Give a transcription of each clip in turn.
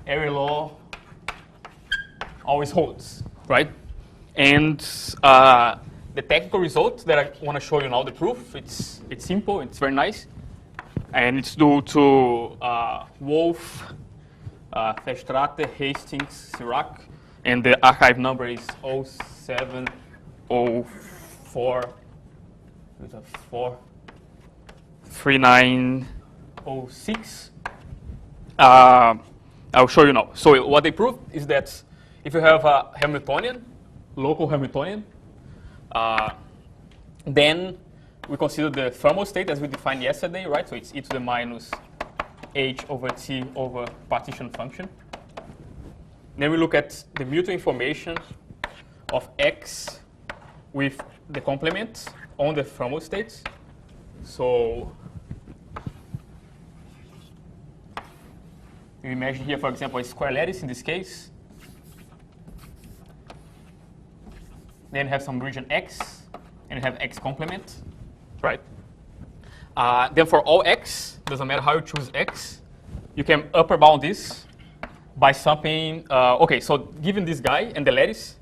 area law always holds, right? And the technical result that I want to show you now, the proof, it's simple, it's very nice. And it's due to Wolf, Verstraete, Hastings, Sirac, and the archive number is 070439006. I'll show you now. So what they proved is that if you have a Hamiltonian, local Hamiltonian, then we consider the thermal state as we defined yesterday, right? So it's e to the minus h over t over partition function. Then we look at the mutual information of x with the complement on the thermal states. So we imagine here, for example, a square lattice in this case. Then have some region x, and have x complement, right? Then for all x, doesn't matter how you choose x, you can upper bound this by something. Okay, so given this guy and the lattice,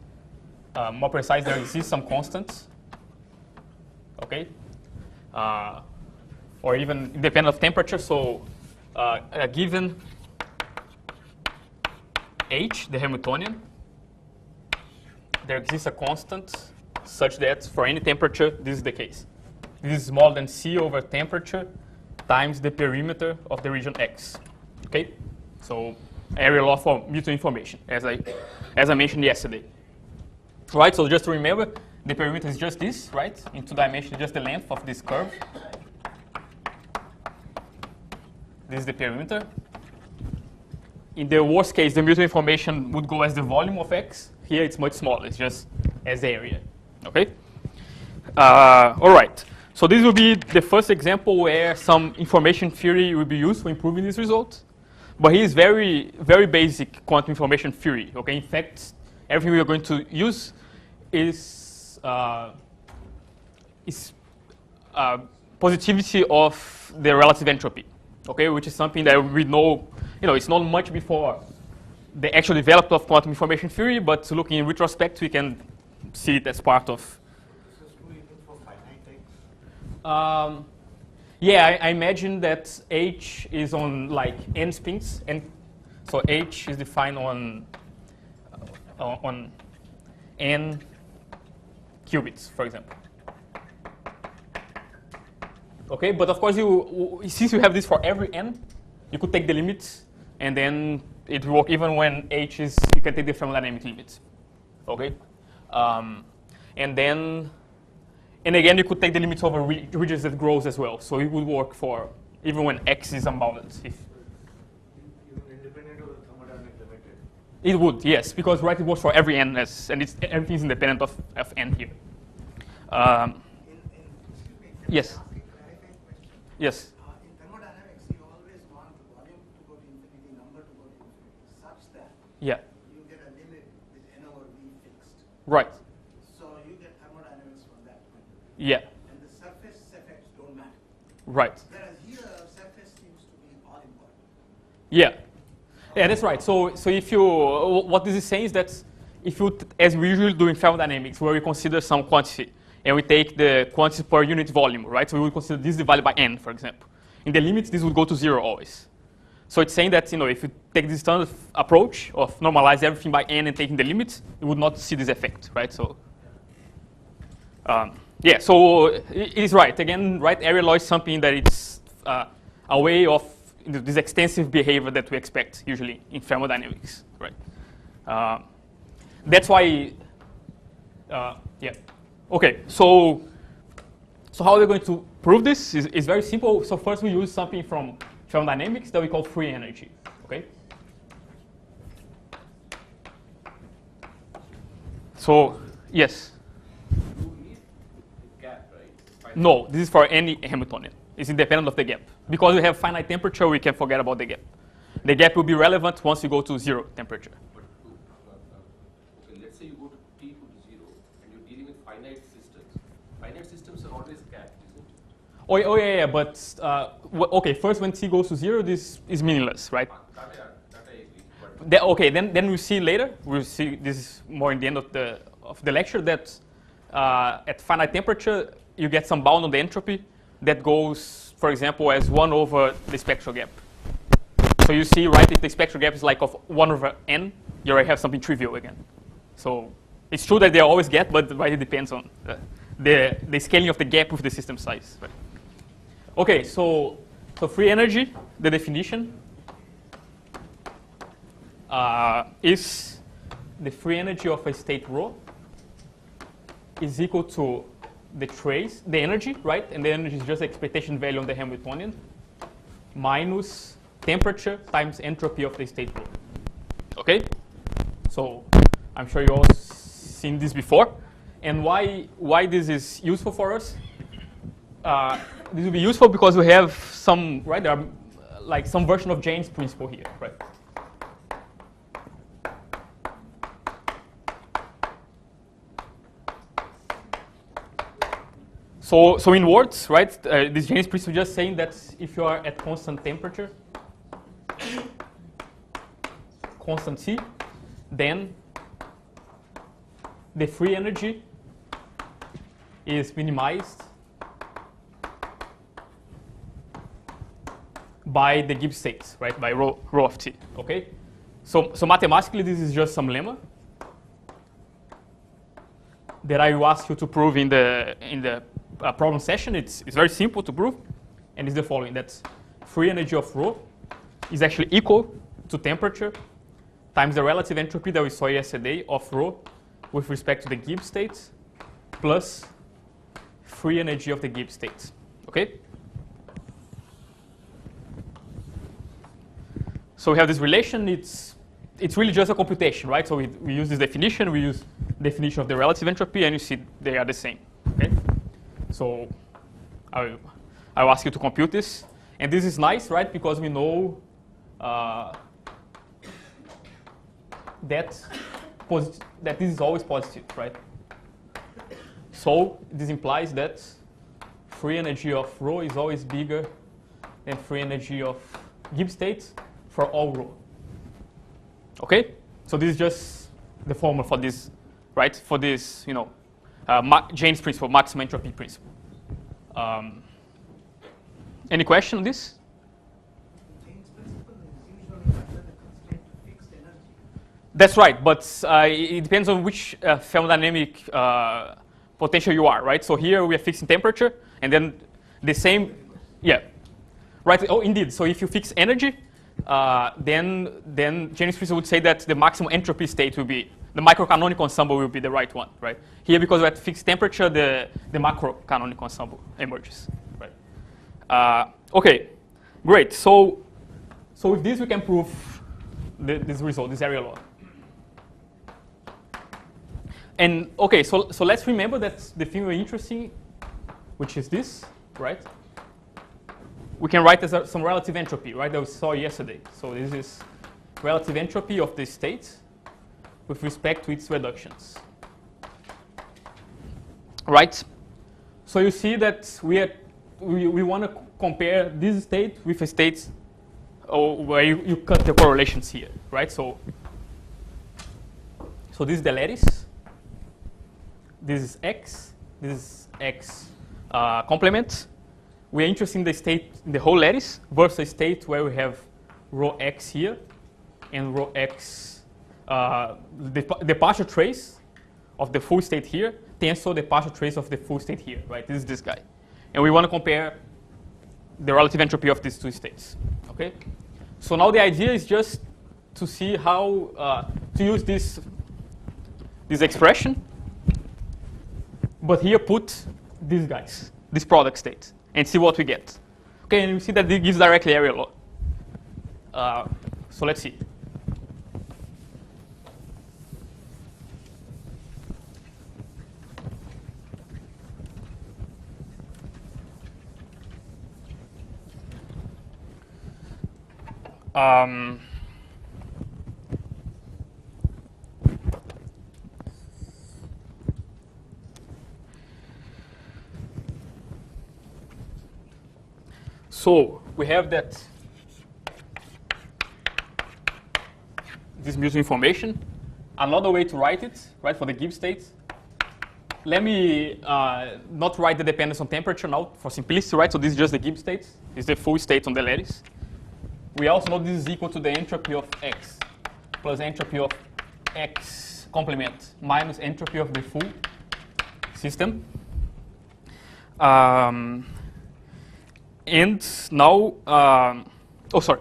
more precise, there exists some constants, okay? Or even independent of temperature. So given h, the Hamiltonian, there exists a constant such that for any temperature, this is the case. This is smaller than c over temperature times the perimeter of the region x. Okay, so area law for mutual information, as I mentioned yesterday. Right. So just to remember, the perimeter is just this, right? In 2 dimensions, just the length of this curve. This is the perimeter. In the worst case, the mutual information would go as the volume of x. Here it's much smaller. It's just as the area. Okay. All right. So this will be the first example where some information theory will be used for improving this result. But here is very, very basic quantum information theory. Okay. In fact, everything we are going to use is positivity of the relative entropy. Okay, which is something that we know. It's not much before the actual development of quantum information theory, but looking in retrospect, we can see it as part of. This is true even for finite x? Yeah, I imagine that h is on like n spins, and so h is defined on n qubits, for example. Okay, but of course, since you have this for every n, you could take the limits, and then it will work even when h is, you can take the thermodynamic limits. Okay, and again, you could take the limits over regions that grows as well. So it would work for even when x is unbounded. Even independent of the thermodynamic limited? It would, yes, because right, it works for every n, and everything is independent of n here. Yes. Yes. In thermodynamics, you always want volume to go to infinity, number to go to infinity, such that yeah. you get a limit with n over v fixed. Right. So you get thermodynamics from that point. Yeah. And the surface effects don't matter. Right. Whereas here, surface seems to be all important. Yeah. Yeah, that's right. So if you, what this is saying is that if you, as we usually do in thermodynamics, where we consider some quantity, and we take the quantity per unit volume, right? So we would consider this divided by n, for example. In the limits, this would go to 0 always. So it's saying that, if you take this standard approach of normalize everything by n and taking the limits, you would not see this effect, right? So, yeah, so it is right. Again, right, area law is something that it's a way of this extensive behavior that we expect usually in thermodynamics, right? That's why, yeah. Okay, so how are we going to prove this? Is very simple. So first we use something from thermodynamics that we call free energy. Okay. So yes. You need the gap, right? No, this is for any Hamiltonian. It's independent of the gap. Because we have finite temperature, we can forget about the gap. The gap will be relevant once you go to 0 temperature. But okay, let's say you go to T to 0 and you're dealing with finite systems. Finite systems are always capped, isn't it? Oh yeah, but okay, first when T goes to 0, this is meaningless, right? That I agree. But Okay, then we'll see later. We'll see this is more in the end of the lecture that at finite temperature you get some bound on the entropy that goes, for example, as 1 over the spectral gap. So you see, right, if the spectral gap is like of 1 over n, you already have something trivial again. So it's true that they always get, but right, it depends on the scaling of the gap with the system size. Right? Okay, so free energy, the definition is the free energy of a state rho is equal to the energy, right? And the energy is just expectation value on the Hamiltonian minus temperature times entropy of the state rho. Okay? So I'm sure you all seen this before. And why this is useful for us? This will be useful because we have some, right? There are like some version of Jane's principle here, right? So in words, right, this Jane's principle is just saying that if you are at constant temperature, constant T, then the free energy is minimized by the Gibbs states, right, by rho of T, okay? So mathematically, this is just some lemma that I will ask you to prove in the problem session. It's very simple to prove, and it's the following: that free energy of rho is actually equal to temperature times the relative entropy that we saw yesterday of rho with respect to the Gibbs states plus free energy of the Gibbs states. Okay? So we have this relation. It's really just a computation, right? So we use this definition. We use definition of the relative entropy, and you see they are the same. Okay? So I'll ask you to compute this. And this is nice, right? Because we know that this is always positive, right? So this implies that free energy of rho is always bigger than free energy of Gibbs states for all rho. Okay? So this is just the formula for this, right? For this, you know, Jane's principle, maximum entropy principle. Any question on this? Jane's principle is usually under the constraint of fixed energy. That's right, but it depends on which thermodynamic potential you are, right? So here we are fixing temperature, and then the same, yeah, right? Oh, indeed. So if you fix energy, then Jane's principle would say that the maximum entropy state will be the microcanonical ensemble will be the right one, right? Here, because we're at fixed temperature, the macrocanonical ensemble emerges, right? Okay, great. So with this, we can prove this result, this area law. And okay, so let's remember that the thing we're interested in, which is this, right? We can write as some relative entropy, right? That we saw yesterday. So this is relative entropy of the state with respect to its reductions, right? So you see that we want to compare this state with a state where you cut the correlations here, right? So this is the lattice. This is x. This is x complement. We are interested in the state, in the whole lattice, versus a state where we have rho x here and rho x. The partial trace of the full state here tends to the partial trace of the full state here, right? This is this guy. And we want to compare the relative entropy of these two states, okay? So now the idea is just to see how to use this expression, but here put these guys, this product state, and see what we get. Okay, and you see that it gives directly area law. So let's see. So we have that this mutual information. Another way to write it, right, for the Gibbs state. Let me not write the dependence on temperature now for simplicity, right? So this is just the Gibbs state. It's the full state on the lattice. We also know this is equal to the entropy of X plus entropy of X complement minus entropy of the full system. And now, oh, sorry.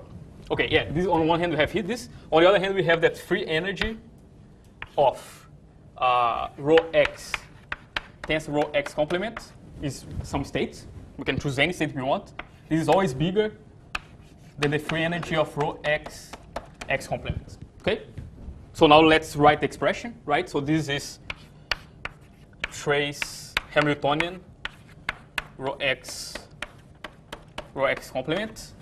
Okay, yeah, this on one hand we have here this. On the other hand, we have that free energy of rho X times rho X complement is some state. We can choose any state we want. This is always bigger than the free energy of rho X X complement. Okay? So now let's write the expression, right? So this is trace Hamiltonian rho X complement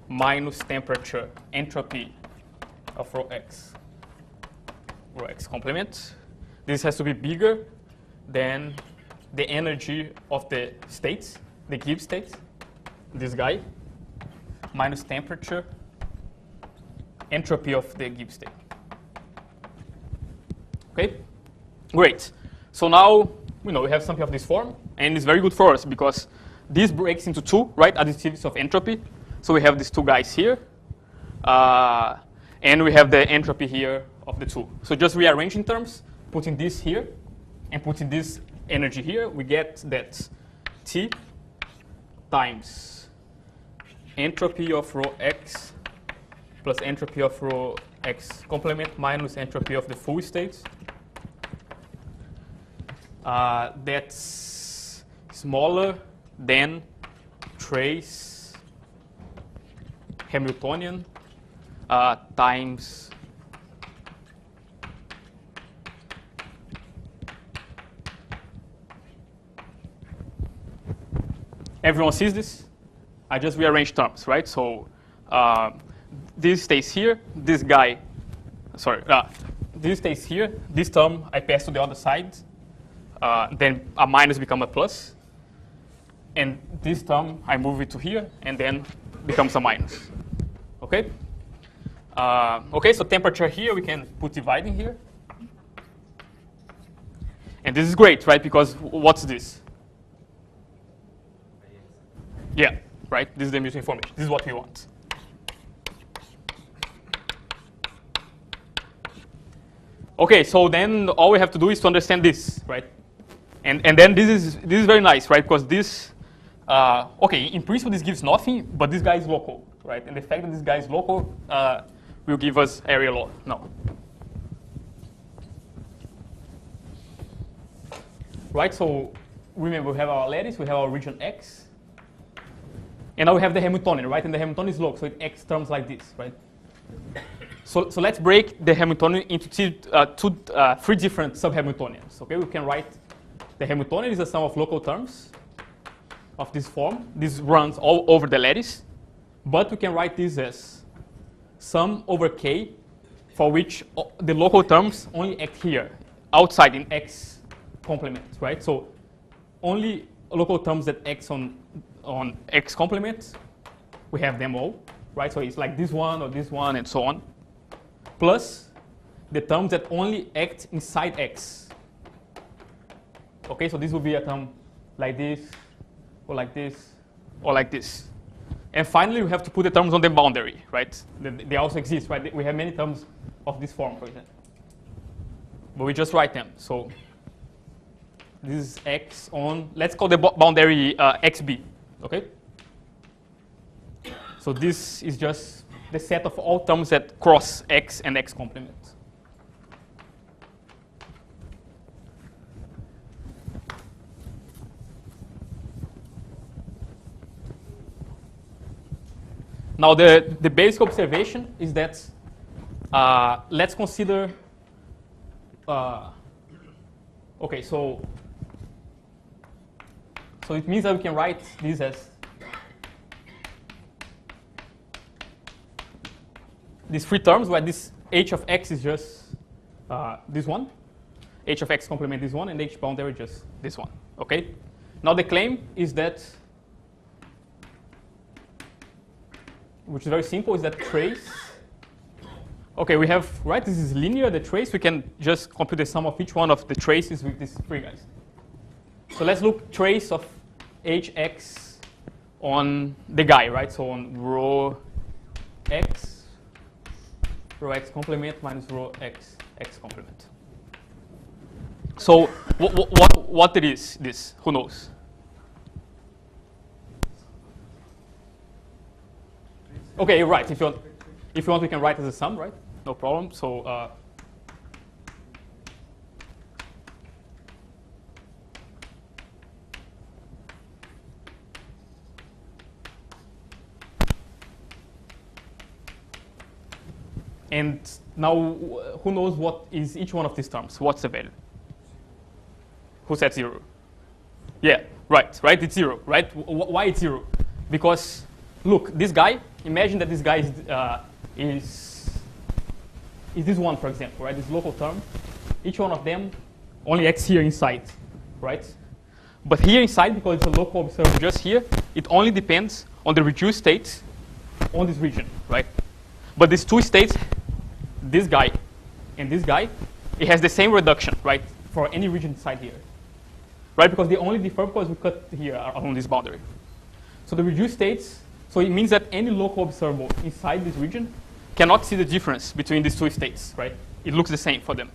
minus temperature entropy of rho X complement. This has to be bigger than the energy of the states, the Gibbs states, this guy, minus temperature entropy of the Gibbs state. Okay, great. So now we have something of this form, and it's very good for us because this breaks into two, right? Additivities of entropy. So we have these two guys here, and we have the entropy here of the two. So just rearranging terms, putting this here, and putting this energy here, we get that T times entropy of rho X plus entropy of rho X complement minus entropy of the full state. That's smaller than trace Hamiltonian times everyone sees this? I just rearrange terms, right? So this stays here, this guy, sorry, this stays here, this term I pass to the other side, then a minus become a plus, and this term I move it to here, and then becomes a minus, okay? Okay, so temperature here, we can put dividing here. And this is great, right? Because what's this? Yeah, right? This is the mutual information. This is what we want. Okay, so then all we have to do is to understand this, right? And then this is very nice, right? Because this, okay, in principle this gives nothing, but this guy is local, right? And the fact that this guy is local will give us area law. No. Right, so remember we have our lattice, we have our region X, and now we have the Hamiltonian, right? And the Hamiltonian is local, so it X terms like this, right? So let's break the Hamiltonian into three different sub-Hamiltonians, okay? We can write the Hamiltonian is a sum of local terms of this form. This runs all over the lattice, but we can write this as sum over K, for which the local terms only act here, outside in X complement, right? So only local terms that act on X complement, we have them all, right? So it's like this one or this one and so on, plus the terms that only act inside X. Okay, so this will be a term like this, or like this, or like this. And finally, we have to put the terms on the boundary, right? They also exist, right? We have many terms of this form, for example. But we just write them. So this is X on, let's call the boundary XB, okay? So this is just the set of all terms that cross X and X complement. Now the basic observation is that let's consider, okay, so it means that we can write this as these three terms where this h of x is just this one, h of x complement this one, and h boundary just this one, okay? Now the claim is that, which is very simple, is that trace Okay, we have, right, this is linear, the trace. We can just compute the sum of each one of the traces with these three guys. So let's look trace of hx on the guy, right? So on rho x complement minus rho x complement. So what it is, this? Who knows? Okay, right. If you want, we can write as a sum, right? No problem. So and now, who knows what is each one of these terms? What's the value? Who said 0? Yeah, right. It's 0, right? Why it's 0? Because look, this guy. Imagine that this guy is this one, for example, right? This local term. Each one of them only acts here inside, right? But here inside, because it's a local observer just here, it only depends on the reduced states on this region, right? But these two states, this guy and this guy, it has the same reduction, right? For any region inside here, right? Because they only differ because we cut here along this boundary. So the reduced states, so it means that any local observer inside this region cannot see the difference between these two states, right? It looks the same for them,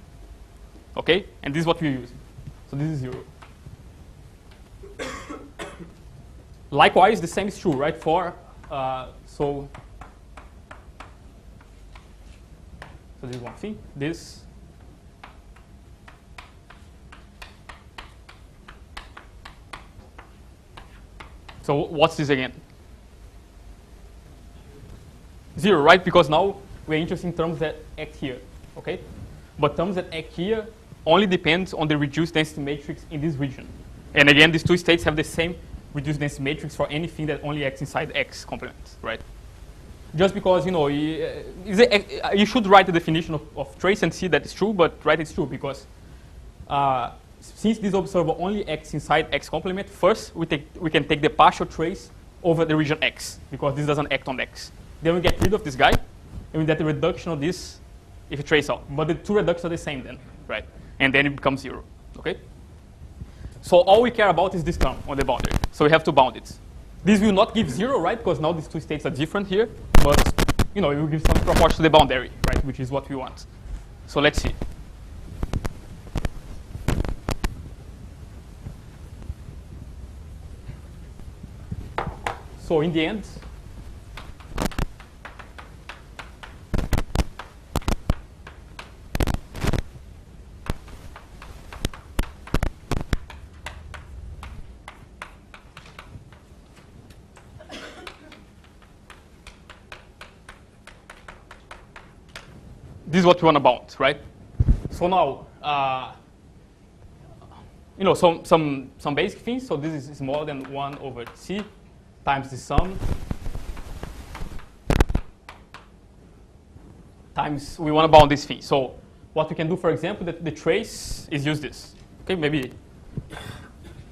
okay? And this is what we're using. So this is 0. Likewise, the same is true, right? For so this is one thing. This so what's this again? 0, right? Because now we're interested in terms that act here, okay? But terms that act here only depends on the reduced density matrix in this region. And again, these two states have the same reduced density matrix for anything that only acts inside X complement, right? Just because, you know, you should write the definition of trace and see that it's true, but right, it's true because since this observer only acts inside X complement, first we can take the partial trace over the region X because this doesn't act on X. Then we get rid of this guy, and we get the reduction of this if you trace out. But the two reductions are the same then, right? And then it becomes 0, okay? So all we care about is this term on the boundary. So we have to bound it. This will not give 0, right? Because now these two states are different here. But, you know, it will give some proportion to the boundary, right? Which is what we want. So let's see. So in the end, this is what we want to bound, right? So now, you know, some basic things. So this is more than 1 over T times the sum times we want to bound this thing. So what we can do, for example, that the trace is use this. Okay, maybe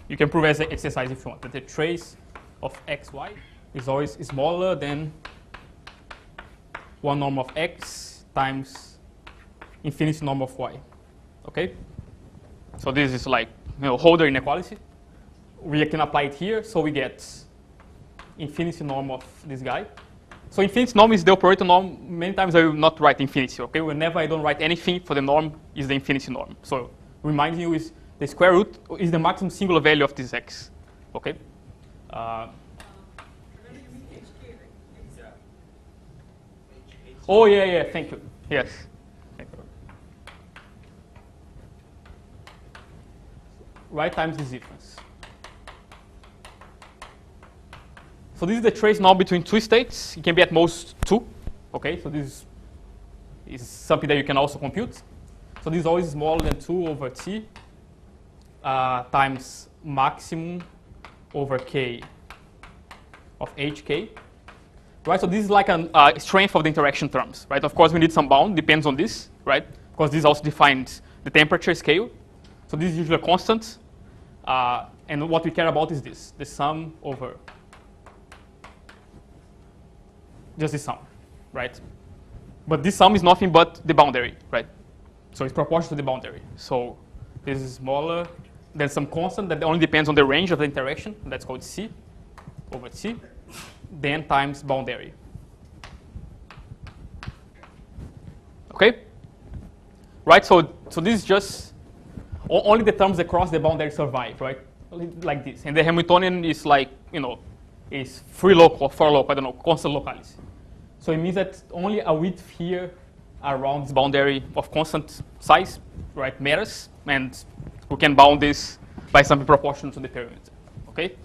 you can prove as an exercise if you want that the trace of xy is always smaller than 1 norm of x times infinity norm of y. Okay, so this is like, you know, Holder inequality. We can apply it here, so we get infinity norm of this guy. So infinity norm is the operator norm. Many times I will not write infinity. Okay, whenever I don't write anything for the norm is the infinity norm. So reminding you is the square root is the maximum singular value of this x. Okay. Oh yeah, thank you. Yes. Thank you. Right times this difference. So this is the trace now between two states. It can be at most 2. Okay, so this is something that you can also compute. So this is always smaller than 2 over T times maximum over K of HK. Right, so this is like a strength of the interaction terms, right? Of course, we need some bound, depends on this, right? Because this also defines the temperature scale. So this is usually a constant. And what we care about is this, the sum over just the sum, right? But this sum is nothing but the boundary, right? So it's proportional to the boundary. So this is smaller than some constant that only depends on the range of the interaction. That's called C over T, then times boundary. Okay? Right, so this is just, only the terms across the boundary survive, right? Like this. And the Hamiltonian is like, is free local, for local, I don't know, constant locality. So it means that only a width here around this boundary of constant size, right, matters. And we can bound this by something proportional to the perimeter, okay?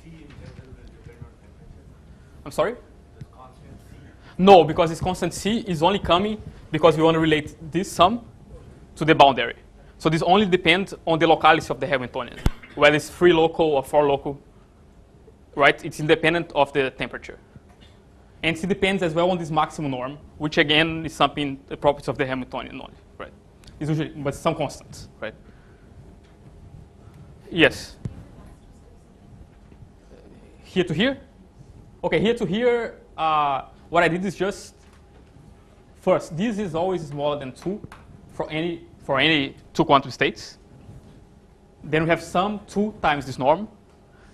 C in general will depend on temperature. I'm sorry? The constant C. No, because this constant C is only coming because we want to relate this sum to the boundary. So this only depends on the locality of the Hamiltonian, whether it's free local or for local, right? It's independent of the temperature. And it depends as well on this maximum norm, which again is something, the property of the Hamiltonian only, right? It's usually, but some constants, right? Yes. Here to here? Okay, here to here, what I did is just, first, this is always smaller than 2 for any 2 quantum states. Then we have sum 2 times this norm.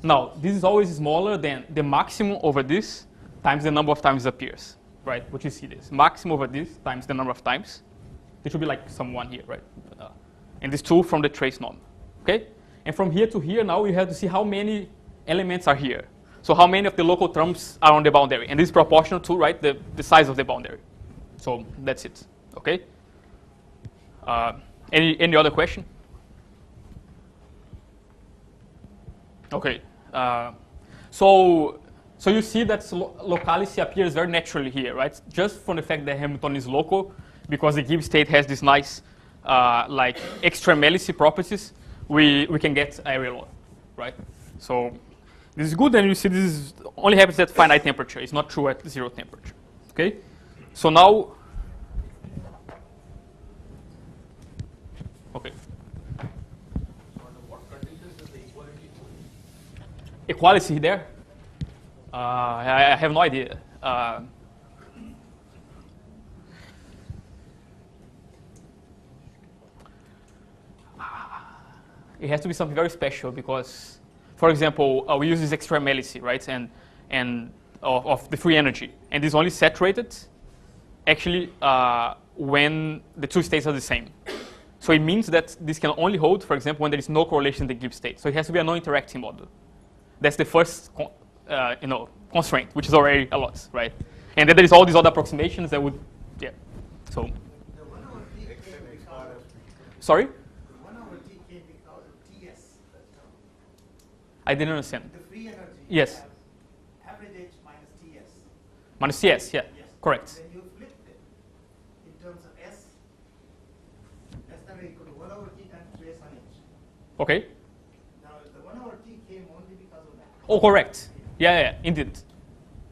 Now, this is always smaller than the maximum over this times the number of times it appears, right? What you see this. Maximum over this times the number of times. It should be like some 1 here, right? And this 2 from the trace norm, okay? And from here to here, now we have to see how many elements are here. So how many of the local terms are on the boundary? And this is proportional to, right, the size of the boundary. So that's it, okay? Any other question? Okay. So you see that locality appears very naturally here, right? Just from the fact that Hamiltonian is local, because the Gibbs state has this nice, like extremality properties, we can get area law, right? So this is good, and you see this is only happens at finite temperature. It's not true at 0 temperature, okay? So now, okay. Under what conditions does the equality hold? Equality there? I have no idea. It has to be something very special because, for example, we use this extremality, right, and of the free energy, and it's only saturated, actually, when the 2 states are the same. So it means that this can only hold, for example, when there is no correlation in the Gibbs state. So it has to be a non-interacting model. That's the first, constraint, which is already a lot, right? And then there is all these other approximations that would, yeah. So. The 1 over T came because of, Sorry? the 1 over T came because of TS. I didn't understand. The free energy. Yes. Average H minus TS. Minus yes, yeah, Yes. correct. When you flip it in terms of S, less than or equal to 1 over T times trace on H. Okay. Now, the 1 over T came only because of that. Oh, correct. Yeah, indeed.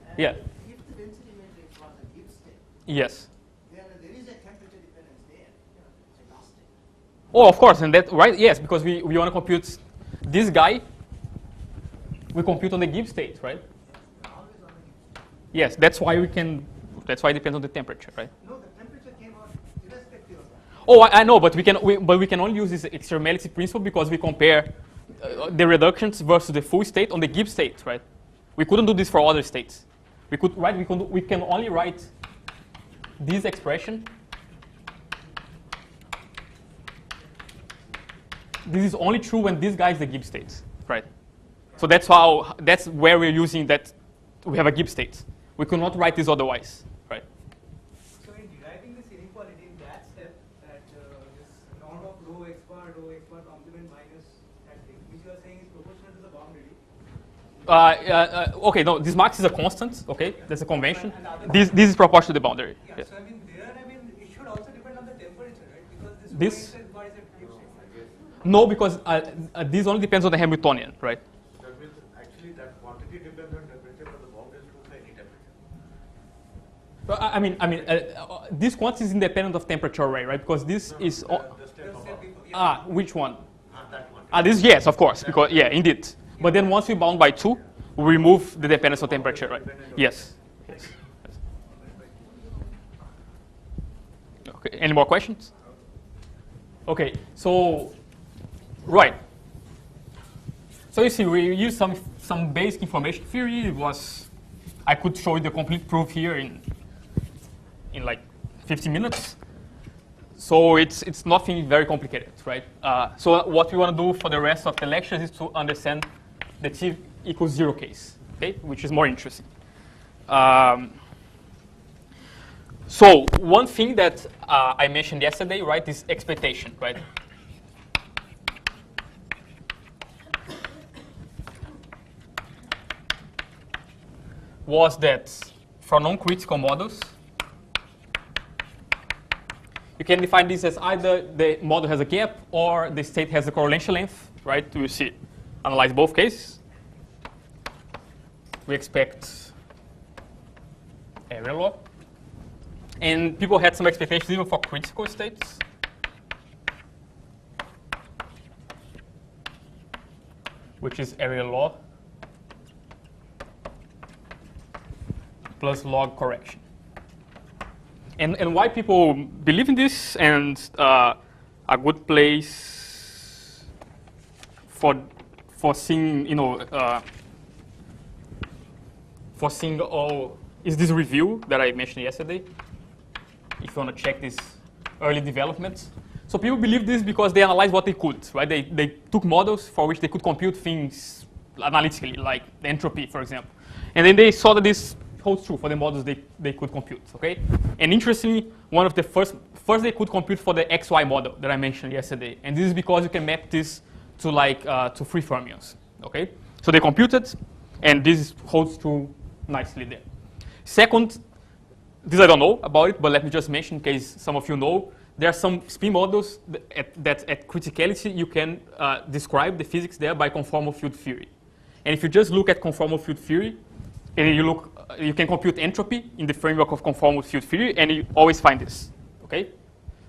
And Yeah. if the density matrix was a Gibbs state, Yes. then there is a temperature dependence there. It's a lost state. Oh, of course, and that, right, yes, because we want to compute this guy, we compute on the Gibbs state, right? Always on the Gibbs state. Yes, that's why it depends on the temperature, right? No, the temperature came out irrespective of that. Oh, I know, but we can only use this extremality principle because we compare the reductions versus the full state on the Gibbs state, right? We couldn't do this for other states. We can only write this expression. This is only true when this guy is the Gibbs state, right? So that's where we're using that we have a Gibbs state. We could not write this otherwise, right? So in deriving this inequality in that step, that this norm of rho x bar complement minus that thing, which you are saying is proportional to the boundary. Okay, no, this max is a constant, okay? That's a convention. This is proportional to the boundary. Yeah, Yeah. so I mean, it should also depend on the temperature, right? Because This- rho is at Gibbs state. No, because this only depends on the Hamiltonian, right? That means actually that quantity depends on temperature, but the bound is true for any temperature. This quantity is independent of temperature array, right? Because this is The step above. which one? That one. This yes, of course, because yeah, indeed. But then once we bound by 2, we remove the dependence on temperature, right? Yes. Okay, any more questions? Okay, so, right. So you see, we used some basic information theory. It was, I could show you the complete proof here in like 50 minutes. So it's nothing very complicated, right? So what we want to do for the rest of the lectures is to understand the t equals 0 case, okay, which is more interesting. So one thing that I mentioned yesterday, right, is expectation, right? Was that for non-critical models, you can define this as either the model has a gap or the state has a correlation length, right? We see, analyze both cases. We expect area law. And people had some expectations even for critical states. Which is area law plus log correction. And why people believe in this, and a good place for seeing, you know, for seeing all is this review that I mentioned yesterday. If you want to check this early developments. So people believe this because they analyzed what they could, right? They took models for which they could compute things analytically, like the entropy, for example. And then they saw that this holds true for the models they could compute, okay? And interestingly, one of the first they could compute for the XY model that I mentioned yesterday. And this is because you can map this to like to free fermions, okay? So they computed, and this holds true nicely there. Second, this I don't know about it, but let me just mention in case some of you know, there are some spin models that at criticality you can describe the physics there by conformal field theory. And if you just look at conformal field theory, and you can compute entropy in the framework of conformal field theory, and you always find this, okay?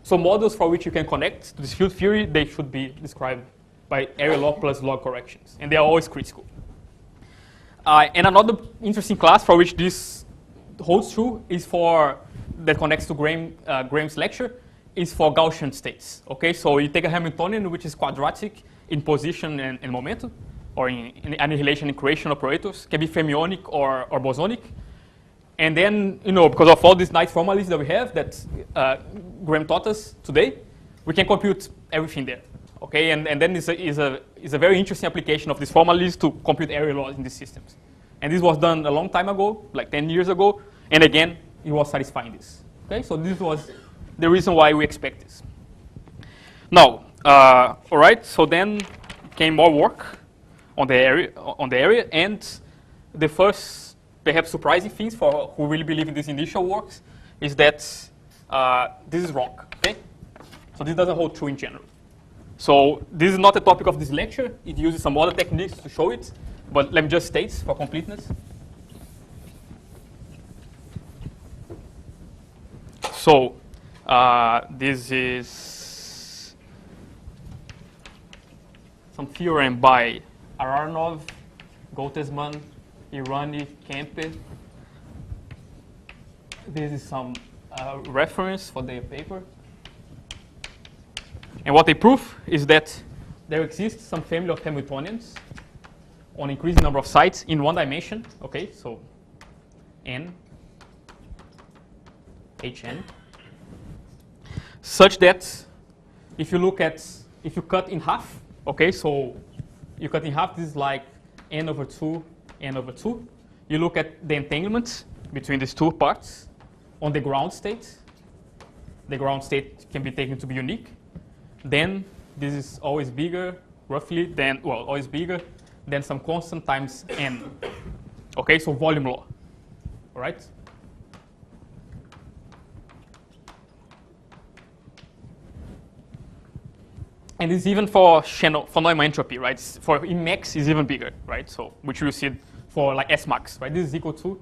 So models for which you can connect to this field theory, they should be described by area law plus log corrections, and they are always critical. And another interesting class for which this holds true is for, that connects to Graham's lecture, is for Gaussian states, okay? So you take a Hamiltonian which is quadratic in position and momentum, or in annihilation and creation operators, can be fermionic or bosonic. And then, you know, because of all these nice formalisms that we have that Graham taught us today, we can compute everything there, okay? And then is a very interesting application of this formalism to compute area laws in these systems. And this was done a long time ago, like 10 years ago, and again, it was satisfying this, okay? So this was the reason why we expect this. Now, all right, so then came more work on the area, and the first, perhaps surprising things for who really believe in these initial works is that this is wrong, okay? So this doesn't hold true in general. So this is not the topic of this lecture. It uses some other techniques to show it, but let me just state for completeness. So this is some theorem by Aronov, Gottesman, Irani, Kempe. This is some reference for their paper. And what they prove is that there exists some family of Hamiltonians on increasing number of sites in one dimension, okay, so n, Hn, such that if you cut in half, okay, so you cut in half, this is like n over 2, n over 2. You look at the entanglement between these two parts on the ground state. The ground state can be taken to be unique. Then this is always bigger, roughly, than, well, always bigger than some constant times n. Okay, so volume law, all right? And it's even for Neumann entropy, right? For Emax is even bigger, right? So which we see for like S max, right? This is equal to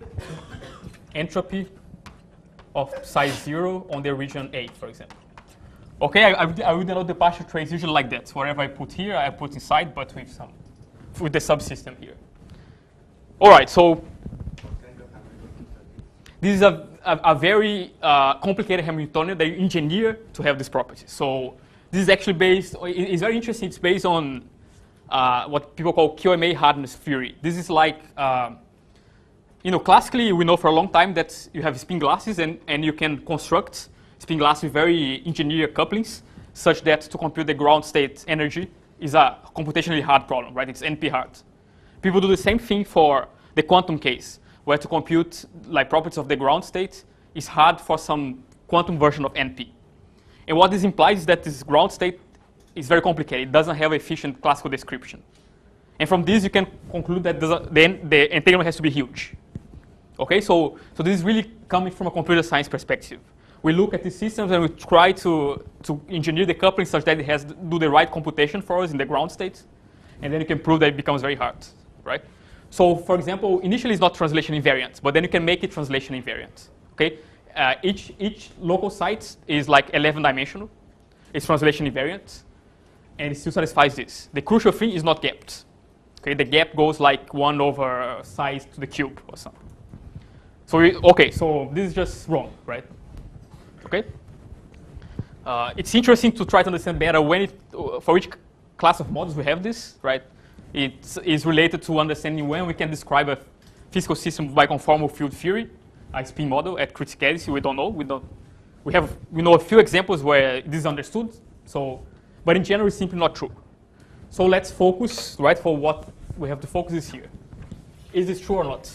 entropy of size 0 on the region A, for example. Okay, I would denote the partial trace usually like that. So whatever I put here, I put inside, but with the subsystem here. All right, so this is a very complicated Hamiltonian that you engineer to have this property. So this is actually based, it's very interesting, it's based on what people call QMA hardness theory. This is like, classically we know for a long time that you have spin glasses and you can construct spin glasses with very engineered couplings such that to compute the ground state energy is a computationally hard problem, right? It's NP hard. People do the same thing for the quantum case, where to compute like properties of the ground state is hard for some quantum version of NP. And what this implies is that this ground state is very complicated. It doesn't have efficient classical description. And from this, you can conclude that the entanglement has to be huge. Okay, so this is really coming from a computer science perspective. We look at these systems and we try to engineer the coupling such that it has to do the right computation for us in the ground state. And then you can prove that it becomes very hard, right? So for example, initially it's not translation invariant, but then you can make it translation invariant, okay? Each local site is like 11-dimensional. It's translation invariant, and it still satisfies this. The crucial thing is not gapped. Okay, the gap goes like 1 over size to the cube or something. So so this is just wrong, right? Okay. It's interesting to try to understand better for which class of models we have this, right? It is related to understanding when we can describe a physical system by conformal field theory, a spin model at criticality. We don't know. We know a few examples where this is understood. But in general, it's simply not true. So let's focus, right? For what we have to focus is here. Is this true or not?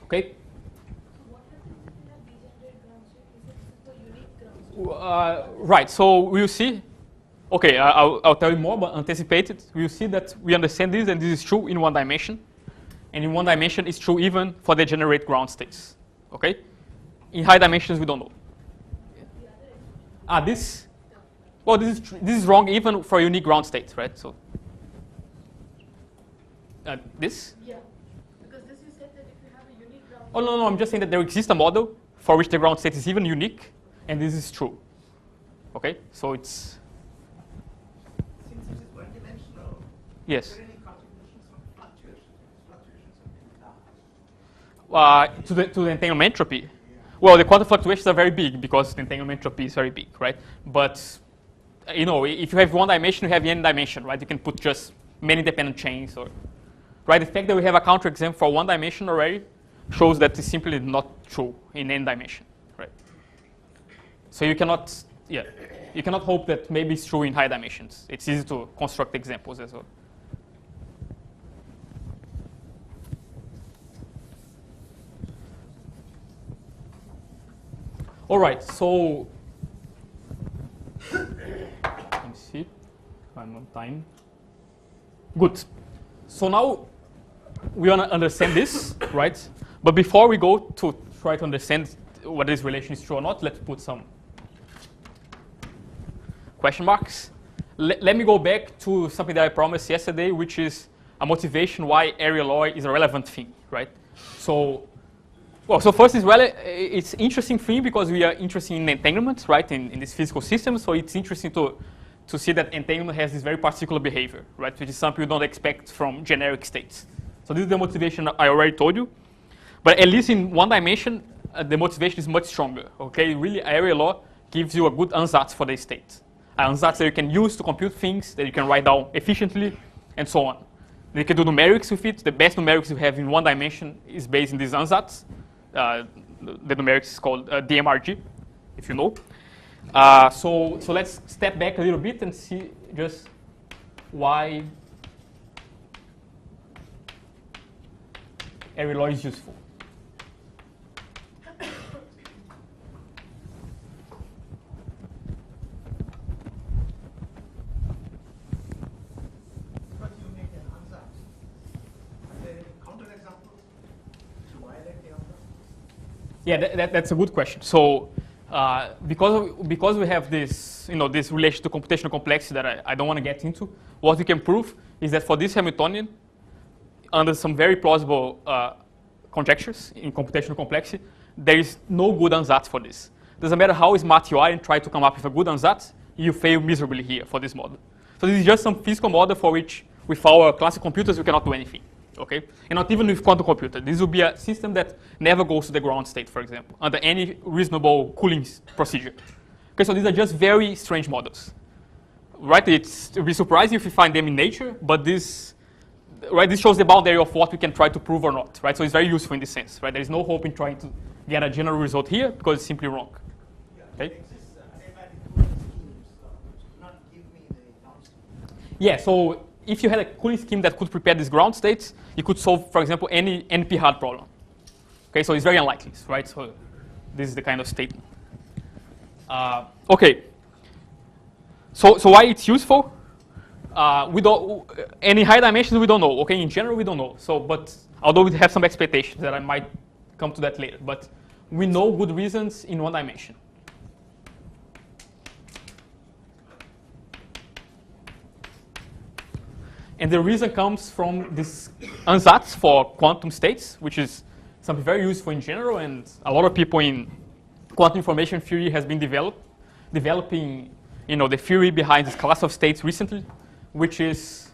Okay. Right. So we'll see. Okay, I'll tell you more, but anticipated. We'll see that we understand this, and this is true in one dimension. And in one dimension, it's true even for the generate ground states. Okay? In high dimensions, we don't know. This is wrong even for unique ground states, right? So, this? Yeah, because this you said that if you have a unique ground. Oh, no, I'm just saying that there exists a model for which the ground state is even unique, and this is true. Okay? So it's... Since it is one-dimensional, Yes. is there any contributions from fluctuations of the To the entanglement entropy? Well, the quantum fluctuations are very big because the entanglement entropy is very big, right? But, if you have one dimension, you have n dimension, right? You can put just many dependent chains, right? The fact that we have a counterexample for one dimension already shows that it's simply not true in n dimension, right? So you cannot hope that maybe it's true in high dimensions. It's easy to construct examples as well. All right, so let me see if I'm on time. Good. So now we want to understand this, right? But before we go to try to understand whether this relation is true or not, let's put some question marks. Let me go back to something that I promised yesterday, which is a motivation why area law is a relevant thing, right? So first, it's interesting thing because we are interested in entanglements, right, in this physical system. So it's interesting to see that entanglement has this very particular behavior, right, which is something you don't expect from generic states. So this is the motivation I already told you. But at least in one dimension, the motivation is much stronger, okay? Really, area law gives you a good ansatz for the state. An ansatz that you can use to compute things, that you can write down efficiently, and so on. Then you can do numerics with it. The best numerics you have in one dimension is based in this ansatz. The numerics is called DMRG, if you know. So let's step back a little bit and see just why area law is useful. Because you make an ansatz. Are there any counterexamples to violate the ansatz? Yeah, that's a good question. So because we have this, this relation to computational complexity that I don't want to get into, what we can prove is that for this Hamiltonian, under some very plausible conjectures in computational complexity, there is no good ansatz for this. Doesn't matter how smart you are and try to come up with a good ansatz, you fail miserably here for this model. So this is just some physical model for which with our classic computers we cannot do anything. Okay, and not even with quantum computer. This will be a system that never goes to the ground state, for example, under any reasonable cooling procedure. Okay, so these are just very strange models, right? It'll be surprising if you find them in nature, but this shows the boundary of what we can try to prove or not, right? So it's very useful in this sense, right? There is no hope in trying to get a general result here because it's simply wrong. Okay. There exists adaptive cooling schemes which do not give me the ground state. Yeah. So if you had a cooling scheme that could prepare these ground states, you could solve, for example, any NP-hard problem. Okay, so it's very unlikely, right? So this is the kind of statement. Okay. So why it's useful? We don't any high dimensions we don't know. Okay, in general we don't know. So, but although we have some expectations that I might come to that later, but we know good reasons in one dimension. And the reason comes from this ansatz for quantum states, which is something very useful in general, and a lot of people in quantum information theory has been developing, the theory behind this class of states recently, which is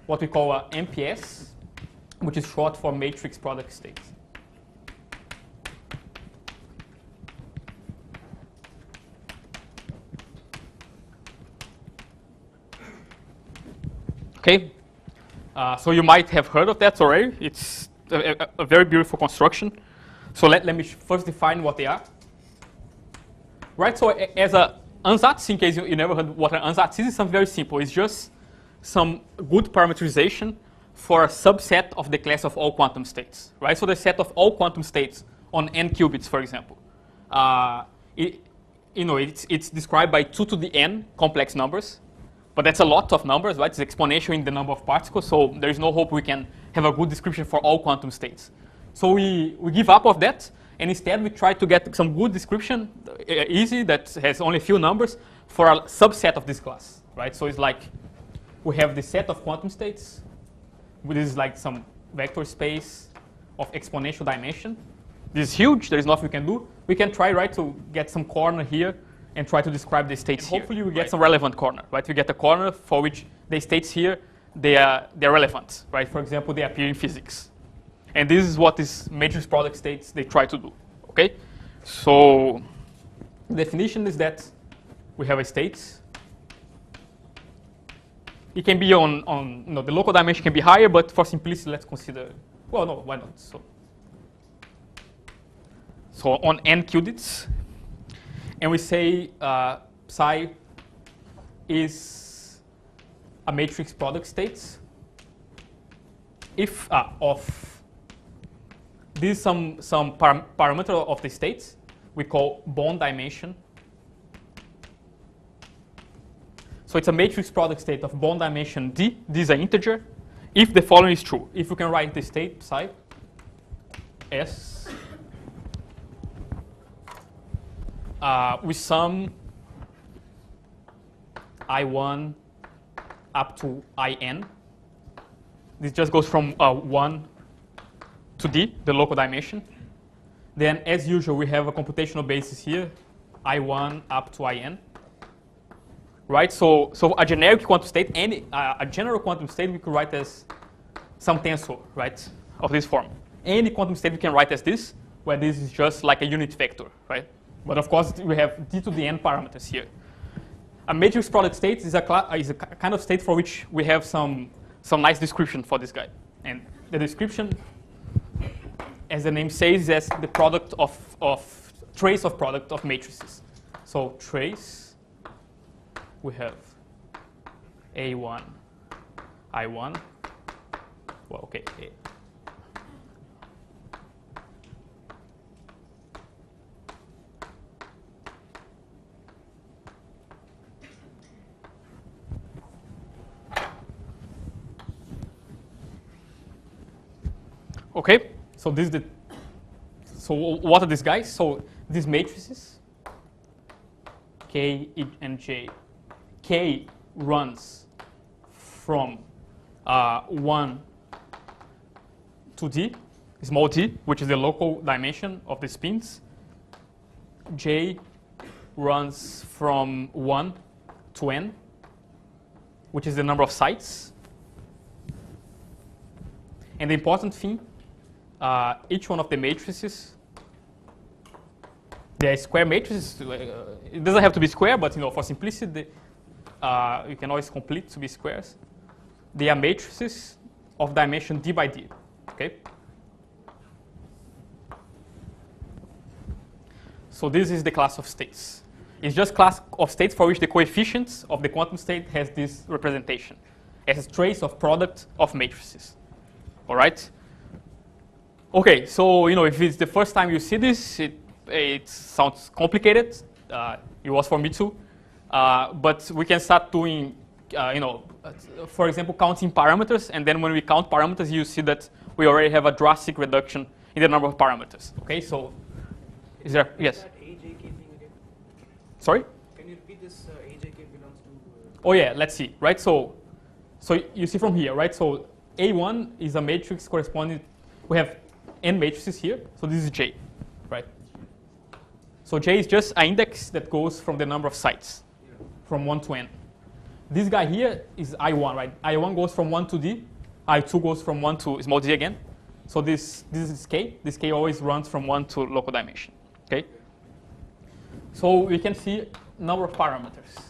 what we call a MPS, which is short for matrix product states. Okay. So you might have heard of that already. It's a very beautiful construction. So let me first define what they are. Right, so as an ansatz, in case you never heard what an ansatz is, it's something very simple. It's just some good parameterization for a subset of the class of all quantum states. Right, so the set of all quantum states on n qubits, for example. It's described by 2 to the n complex numbers. But that's a lot of numbers, right? It's exponential in the number of particles, so there is no hope we can have a good description for all quantum states. So we give up of that, and instead we try to get some good description, easy, that has only a few numbers, for a subset of this class, right? So it's like we have this set of quantum states. This is like some vector space of exponential dimension. This is huge. There is nothing we can do. We can try, right, to get some corner here and try to describe the states here. Hopefully we get some relevant corner, right? We get a corner for which the states here, they're relevant, right? For example, they appear in physics. And this is what these matrix product states, they try to do, okay? So the definition is that we have a state. It can be on the local dimension can be higher, but for simplicity, let's consider, well, no, why not? So on n qubits, and we say psi is a matrix product states if of this some parameter of the states we call bond dimension. So it's a matrix product state of bond dimension d. This is an integer. If the following is true, if we can write the state psi s with some I1 up to IN. This just goes from 1 to D, the local dimension. Then, as usual, we have a computational basis here, I1 up to IN. Right, so a generic quantum state, a general quantum state we could write as some tensor, right, of this form. Any quantum state we can write as this, where this is just like a unit vector, right? But of course, we have d to the n parameters here. A matrix product state is a kind of state for which we have some nice description for this guy. And the description, as the name says, is the product of trace of product of matrices. So trace, we have A1, I1. Well, okay. Okay, so this is so what are these guys? So these matrices, K and J. K runs from 1 to D, small d, which is the local dimension of the spins. J runs from 1 to n, which is the number of sites. And the important thing, each one of the matrices, they are square matrices. It doesn't have to be square, but for simplicity, you can always complete to be squares. They are matrices of dimension d by d. Okay. So this is the class of states. It's just class of states for which the coefficients of the quantum state has this representation as a trace of product of matrices. All right. Okay. So if it's the first time you see this, it sounds complicated. It was for me too. But we can start doing, for example, counting parameters. And then when we count parameters, you see that we already have a drastic reduction in the number of parameters. Okay, so is there, yes? Sorry? Can you repeat this AJK belongs to? Oh yeah, let's see, right? So you see from here, right? So A1 is a matrix corresponding, we have n matrices here. So this is J, right? So J is just an index that goes from the number of sites, from 1 to n. This guy here is I1, right? I1 goes from 1 to D. I2 goes from 1 to small d again. So this is K. This K always runs from 1 to local dimension. Okay. So we can see number of parameters.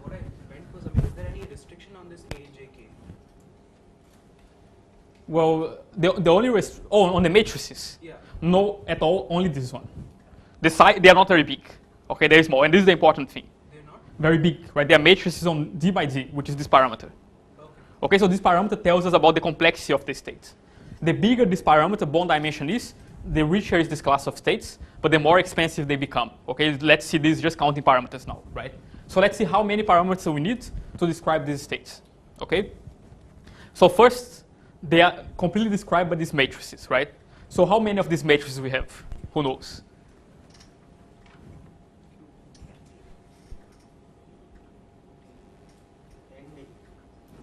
What I meant was, is there any restriction on this AJK? Well, the only on the matrices. Yeah. No, at all. Only this one. The size, they are not very big. Okay, they're small, and this is the important thing. They're not? Very big, right? They are matrices on d by d, which is this parameter. Okay, so this parameter tells us about the complexity of the states. The bigger this parameter bond dimension is, the richer is this class of states, but the more expensive they become. Okay, let's see this just counting parameters now, right? So let's see how many parameters we need to describe these states. Okay, so first, they are completely described by these matrices, right? So how many of these matrices we have? Who knows?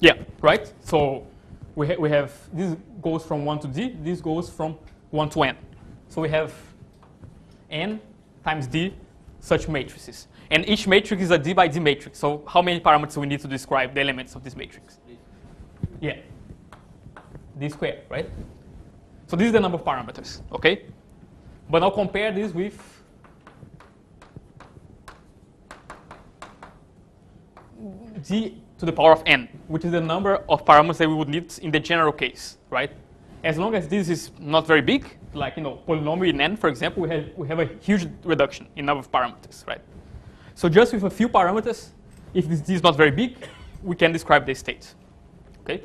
Yeah, right? So we have, this goes from 1 to d, this goes from 1 to n. So we have n times d such matrices. And each matrix is a d by d matrix. So how many parameters we need to describe the elements of this matrix? Yeah, d squared, right? So this is the number of parameters, okay? But now compare this with d to the power of n, which is the number of parameters that we would need in the general case, right? As long as this is not very big, like polynomial in n, for example, we have a huge reduction in number of parameters, right? So just with a few parameters, if this d is not very big, we can describe the state, okay?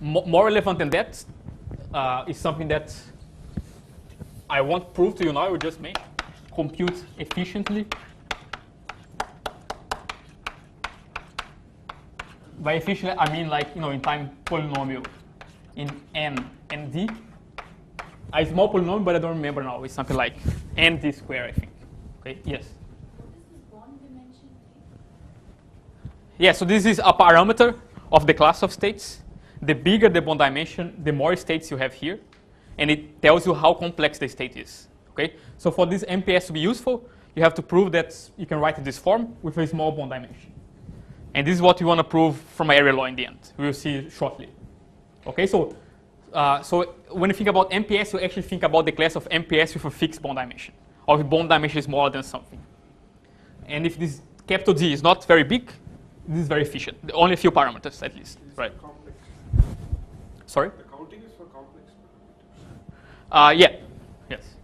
More relevant than that is something that I won't prove to you now. I will just make compute efficiently. By efficiently, I mean like in time polynomial in n and d. A small polynomial, but I don't remember now. It's something like n d squared, I think. Okay. Yes. What is this bond dimension? Yeah. So this is a parameter of the class of states. The bigger the bond dimension, the more states you have here, and it tells you how complex the state is. Okay. So for this MPS to be useful, you have to prove that you can write in this form with a small bond dimension. And this is what we want to prove from area law in the end. We will see shortly. Okay, so when you think about MPS, you actually think about the class of MPS with a fixed bond dimension, or if bond dimension is smaller than something. And if this capital D is not very big, this is very efficient. Only a few parameters at least, right? Complex. Sorry? The counting is for complex Yeah. Yes.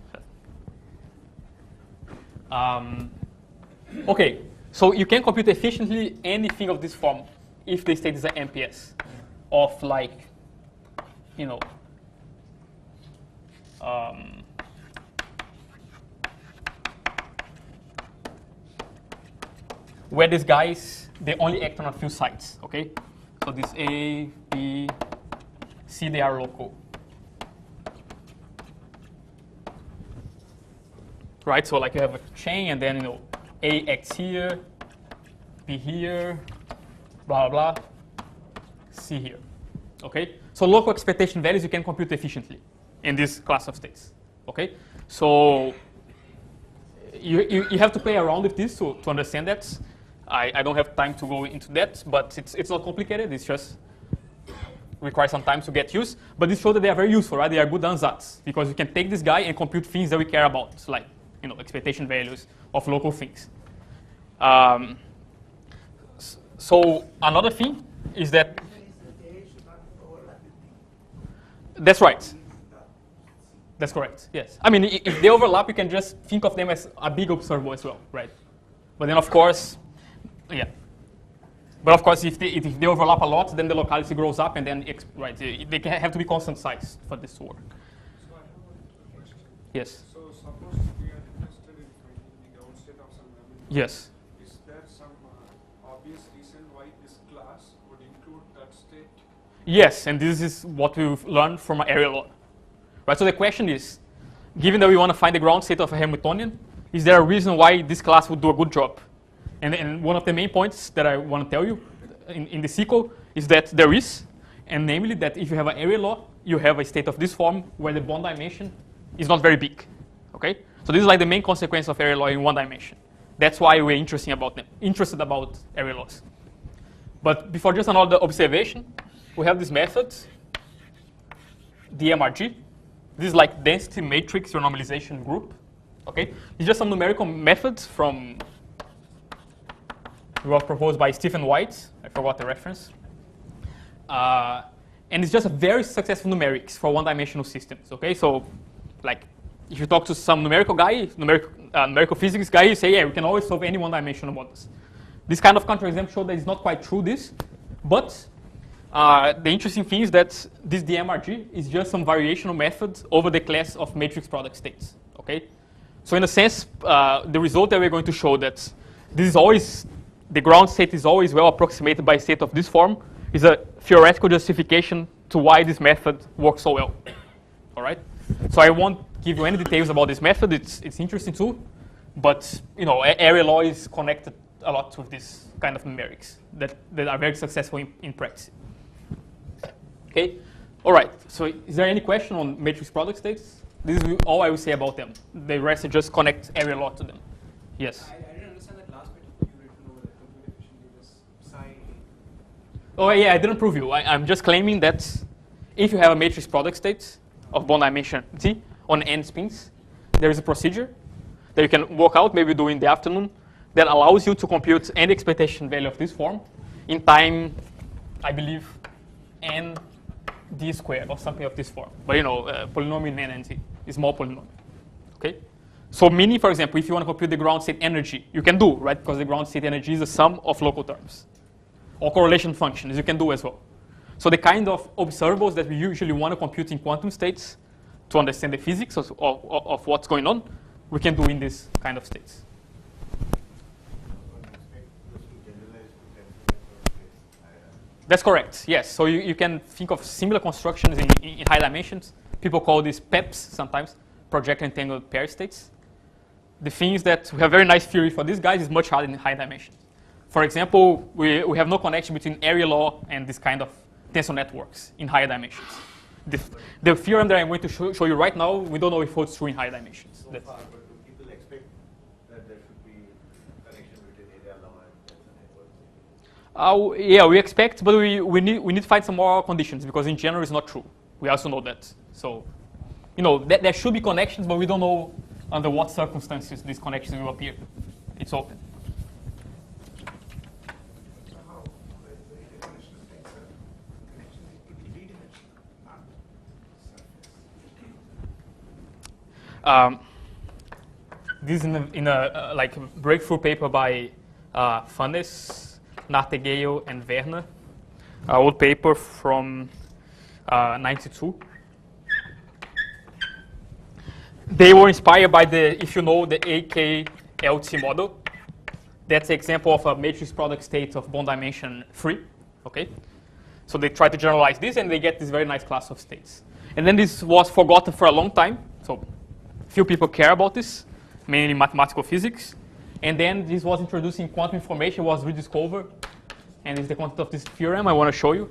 Okay. So you can compute efficiently anything of this form if the state is an MPS of like, where these guys, they only act on a few sites, okay? So this A, B, C, they are local. Right, so like you have a chain and then, A acts here, B here, blah, blah, blah, C here, okay? So local expectation values you can compute efficiently in this class of states, okay? So you have to play around with this to understand that. I don't have time to go into that, but it's not complicated. It's just requires some time to get used. But this shows that they are very useful, right? They are good ansatz because you can take this guy and compute things that we care about, like expectation values of local things. So another thing is that that's right. That's correct. Yes. I mean, if they overlap, you can just think of them as a big observable as well, right? But then, of course, yeah. But of course, if they overlap a lot, then the locality grows up, and then they have to be constant size for this to work. So I have a question. Yes. So suppose we are interested in finding the ground state of some memory. Yes. Is there some obvious reason why this class would include that state? Yes, and this is what we've learned from area law. Right. So the question is, given that we want to find the ground state of a Hamiltonian, is there a reason why this class would do a good job? And one of the main points that I want to tell you in the SQL is that there is, and namely that if you have an area law, you have a state of this form where the bond dimension is not very big. Okay? So this is like the main consequence of area law in one dimension. That's why we're interested about area laws. But before just another observation, we have this method, DMRG. This is like density matrix renormalization group. Okay? It's just some numerical methods from it was proposed by Stephen White. I forgot the reference. And it's just a very successful numerics for one-dimensional systems. Okay, so like if you talk to some numerical guy, numerical physics guy, you say, yeah, we can always solve any one-dimensional models. This kind of counterexample shows that it's not quite true. But the interesting thing is that this DMRG is just some variational method over the class of matrix product states. Okay, so in a sense, the result that we're going to show that this is always the ground state is always well approximated by a state of this form is a theoretical justification to why this method works so well. All right. So I won't give you any details about this method. It's interesting too, but area law is connected a lot with this kind of numerics that are very successful in practice. Okay. All right. So is there any question on matrix product states? This is all I will say about them. The rest is just connect area law to them. Yes. I didn't understand that last bit. You written over the compute efficiently was psi. Oh yeah, I didn't prove you. I'm just claiming that if you have a matrix product state of bond dimension T on n spins, there is a procedure that you can work out, maybe do in the afternoon, that allows you to compute any expectation value of this form in time, I believe, n d squared or something of this form. But polynomial in n and t is small polynomial. Okay. So meaning, for example, if you want to compute the ground state energy, you can do, right? Because the ground state energy is the sum of local terms. Or correlation functions, you can do as well. So the kind of observables that we usually want to compute in quantum states to understand the physics of what's going on, we can do in this kind of states. That's correct, yes. So you can think of similar constructions in high dimensions. People call these PEPs sometimes, projector entangled pair states. The thing is that we have very nice theory for these guys is much harder in high dimensions. For example, we have no connection between area law and this kind of tensor networks in higher dimensions. The theorem that I'm going to show you right now, we don't know if it holds true in higher dimensions. So far, but do people expect that there should be connection between area law and tensor networks? Yeah, we expect, but we need to find some more conditions because in general it's not true. We also know that. So, there should be connections, but we don't know under what circumstances these connections will appear. It's open. This is in a like breakthrough paper by Fannes, Nartegale, and Werner. Old paper from 92. They were inspired by if you know the AK-LT model. That's an example of a matrix product state of bond dimension 3. Okay, so they try to generalize this, and they get this very nice class of states. And then this was forgotten for a long time. So few people care about this, mainly mathematical physics. And then this was introduced in quantum information, was rediscovered. And it's the content of this theorem I want to show you.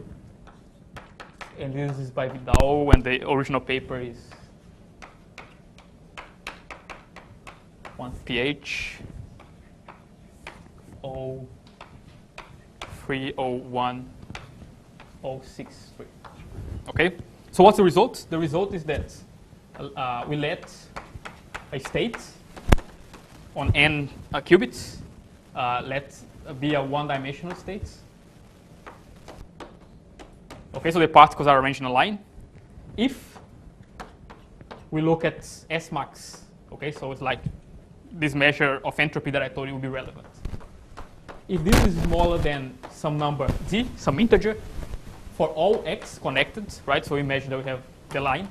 And this is by Vidal, and the original paper is 1pH 0 301,063. Okay? So what's the result? The result is that we let a state on n qubits let be a one-dimensional state. Okay, so the particles are arranged in a line. If we look at S max, okay, so it's like this measure of entropy that I told you will be relevant. If this is smaller than some number d, some integer, for all x connected, right? So imagine that we have the line.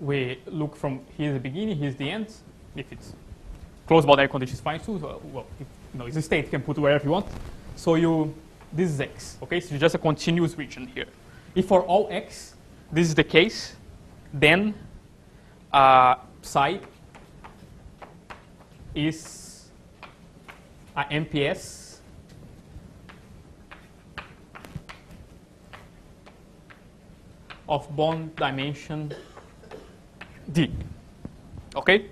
We look from here's the beginning, here's the end. If it's closed boundary condition is fine too. Well, if, it's a state, you can put wherever you want. So this is x, okay? So it's just a continuous region here. If for all x, this is the case, then psi is an MPS of bond dimension d. Okay?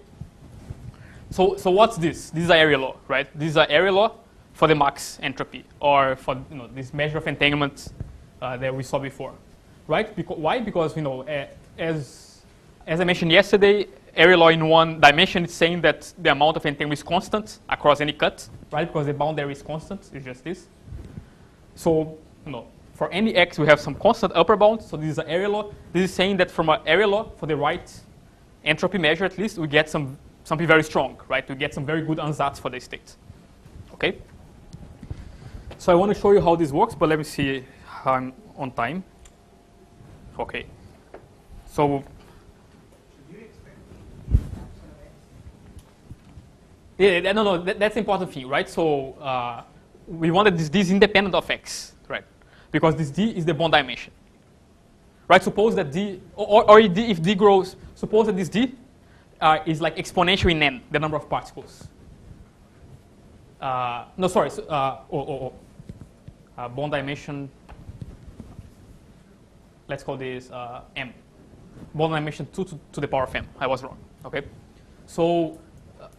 So what's this? This is an area law, right? This is an area law for the max entropy, or for this measure of entanglement that we saw before, right? Why? Because as I mentioned yesterday, area law in one dimension is saying that the amount of entanglement is constant across any cut, right? Because the boundary is constant. It's just this. So for any x, we have some constant upper bound. So this is an area law. This is saying that from an area law for the right entropy measure, at least, we get something very strong, right? We get some very good ansatz for the state. Okay. So I want to show you how this works, but let me see how I'm on time. Okay. So yeah, no, that's the important thing, right? So we wanted this d is independent of x, right? Because this d is the bond dimension, right? Suppose that d, or if d grows, suppose that this d is like exponential in n, the number of particles. No, sorry, bond dimension, let's call this m. Bond dimension 2 to the power of m. I was wrong, okay? So,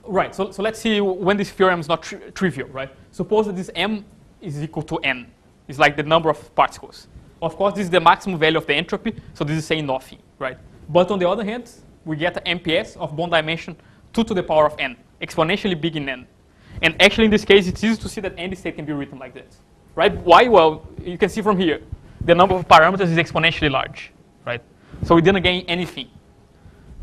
right, so let's see when this theorem is not trivial, right? Suppose that this m is equal to n. It's like the number of particles. Of course, this is the maximum value of the entropy, so this is saying nothing, right? But on the other hand, we get an MPS of bond dimension 2 to the power of n, exponentially big in n. And actually, in this case, it's easy to see that any state can be written like that, right? Why? Well, you can see from here, the number of parameters is exponentially large, right? So we didn't gain anything.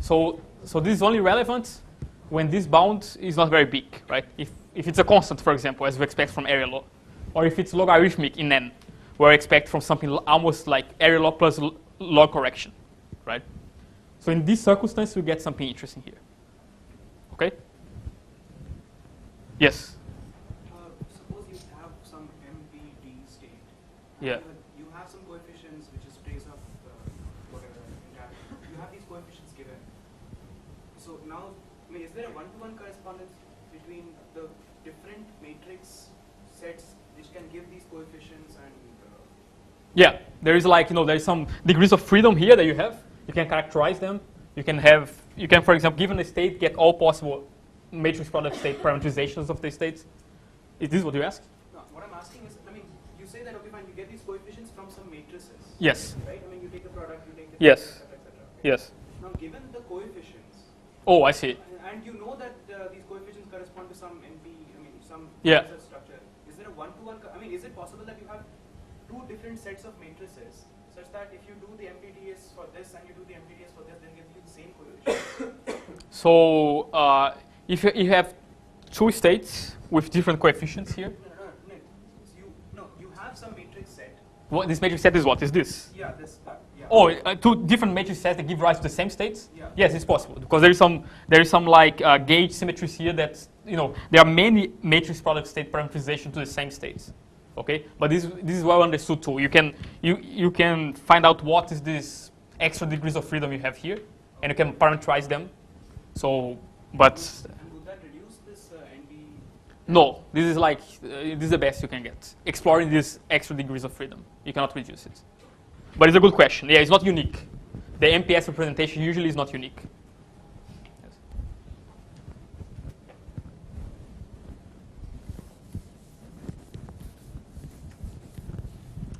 So this is only relevant when this bound is not very big, right? If it's a constant, for example, as we expect from area law, or if it's logarithmic in n, where we expect from something almost like area law plus log correction, right? So in this circumstance, we get something interesting here. Okay? Yes? Suppose you have some MPD state. Yeah. You have some coefficients which is trace of whatever. You have these coefficients given. So now, is there a one-to-one correspondence between the different matrix sets which can give these coefficients and? Yeah, there is there is some degrees of freedom here that you have. You can characterize them. You can, for example, given a state, get all possible matrix product state parameterizations of the states. Is this what you ask? No, what I'm asking is, you say that, okay, fine, you get these coefficients from some matrices. Yes. Right? You take the product, you take the yes. etc. Yes. Now, given the coefficients. Oh, I see. And you know that these coefficients correspond to some some yeah. structure. Is there a one-to-one? Is it possible that you have two different sets of matrices, such that if you do the MPDS for this and you do the MPDS for this, then gives you the same coefficient? So if you have two states with different coefficients here. No, you have some matrix set. What this matrix set is what? Is this? Yeah, this. Yeah. Oh, two different matrix sets that give rise to the same states? Yeah. Yes, it's possible because there is some like gauge symmetries here that there are many matrix product state parameterization to the same states. Okay, but this is well understood too. You can find out what is this extra degrees of freedom you have here, and you can parameterize them. So, but and would that reduce this ND? No, this is this is the best you can get. Exploring these extra degrees of freedom, you cannot reduce it. But it's a good question. Yeah, it's not unique. The MPS representation usually is not unique.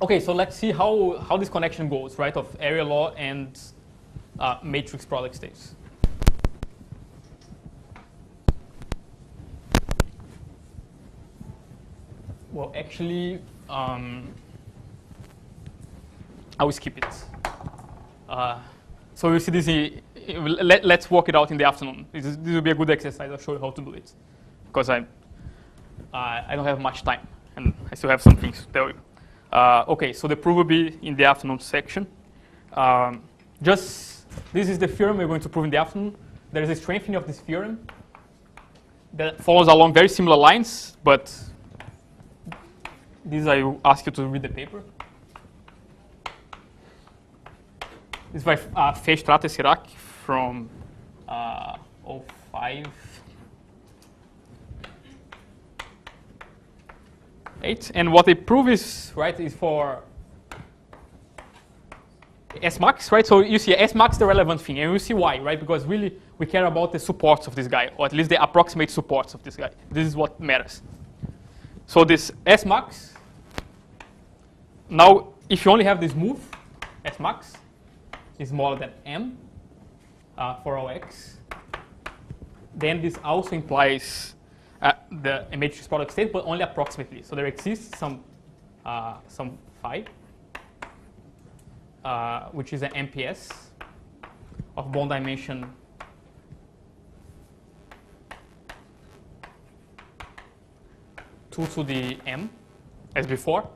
Okay, so let's see how this connection goes, right, of area law and matrix product states. Well, actually, I will skip it. So you see this. Let's work it out in the afternoon. This will be a good exercise. I'll show you how to do it, because I don't have much time, and I still have some things to tell you. Okay, so the proof will be in the afternoon section. This is the theorem we're going to prove in the afternoon. There is a strengthening of this theorem that follows along very similar lines, but this I will ask you to read the paper. This is by Festrata Sirac from 05. 8. And what they prove is, right, is for S max, right? So you see S max is the relevant thing, and you see why, right? Because really we care about the supports of this guy, or at least the approximate supports of this guy. This is what matters. So this S max, now if you only have this move, S max is smaller than M for all x, then this also implies the matrix product state, but only approximately. So there exists some phi, which is an MPS of bond dimension two to the m, as before.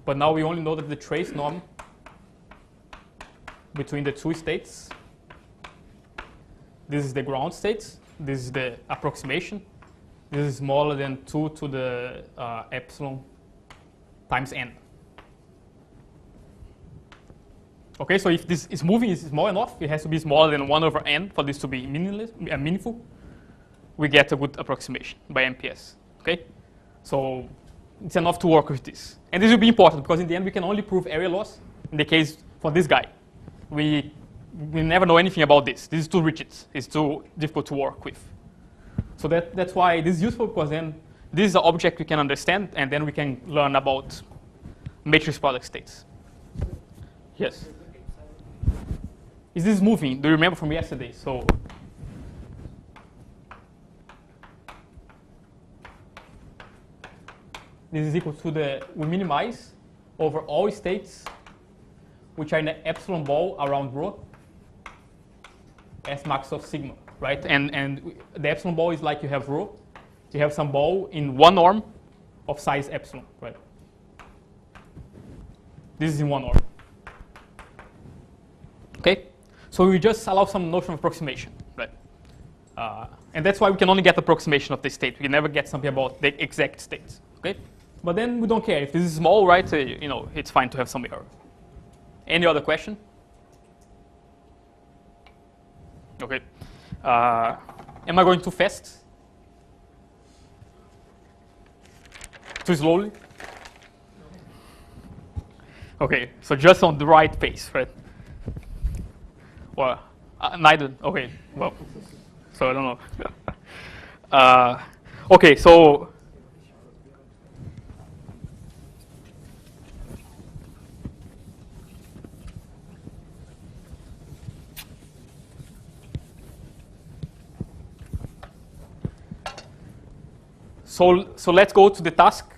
But now we only know that the trace norm between the two states, this is the ground state, this is the approximation. This is smaller than 2 to the epsilon times n. Okay, so if this is moving is small enough, it has to be smaller than 1 over n for this to be meaningful. We get a good approximation by MPS. Okay, so it's enough to work with this. And this will be important because in the end we can only prove area loss. In the case for this guy, we never know anything about this. This is too rigid. It's too difficult to work with. So that's why this is useful, because then this is an object we can understand, and then we can learn about matrix product states. Yes? Is this moving? Do you remember from yesterday? So this is equal to we minimize over all states which are in the epsilon ball around rho, S max of sigma. Right, and the epsilon ball is like you have rho. You have some ball in one norm of size epsilon, right? This is in one norm. Okay, so we just allow some notion of approximation, right? And that's why we can only get approximation of the state. We can never get something about the exact state. Okay, but then we don't care if this is small, right? You know, it's fine to have some error. Any other question? Okay. Am I going too fast? Too slowly? Okay, so just on the right pace, right? Well, neither. Okay, well, so I don't know. Okay, so So let's go to the task.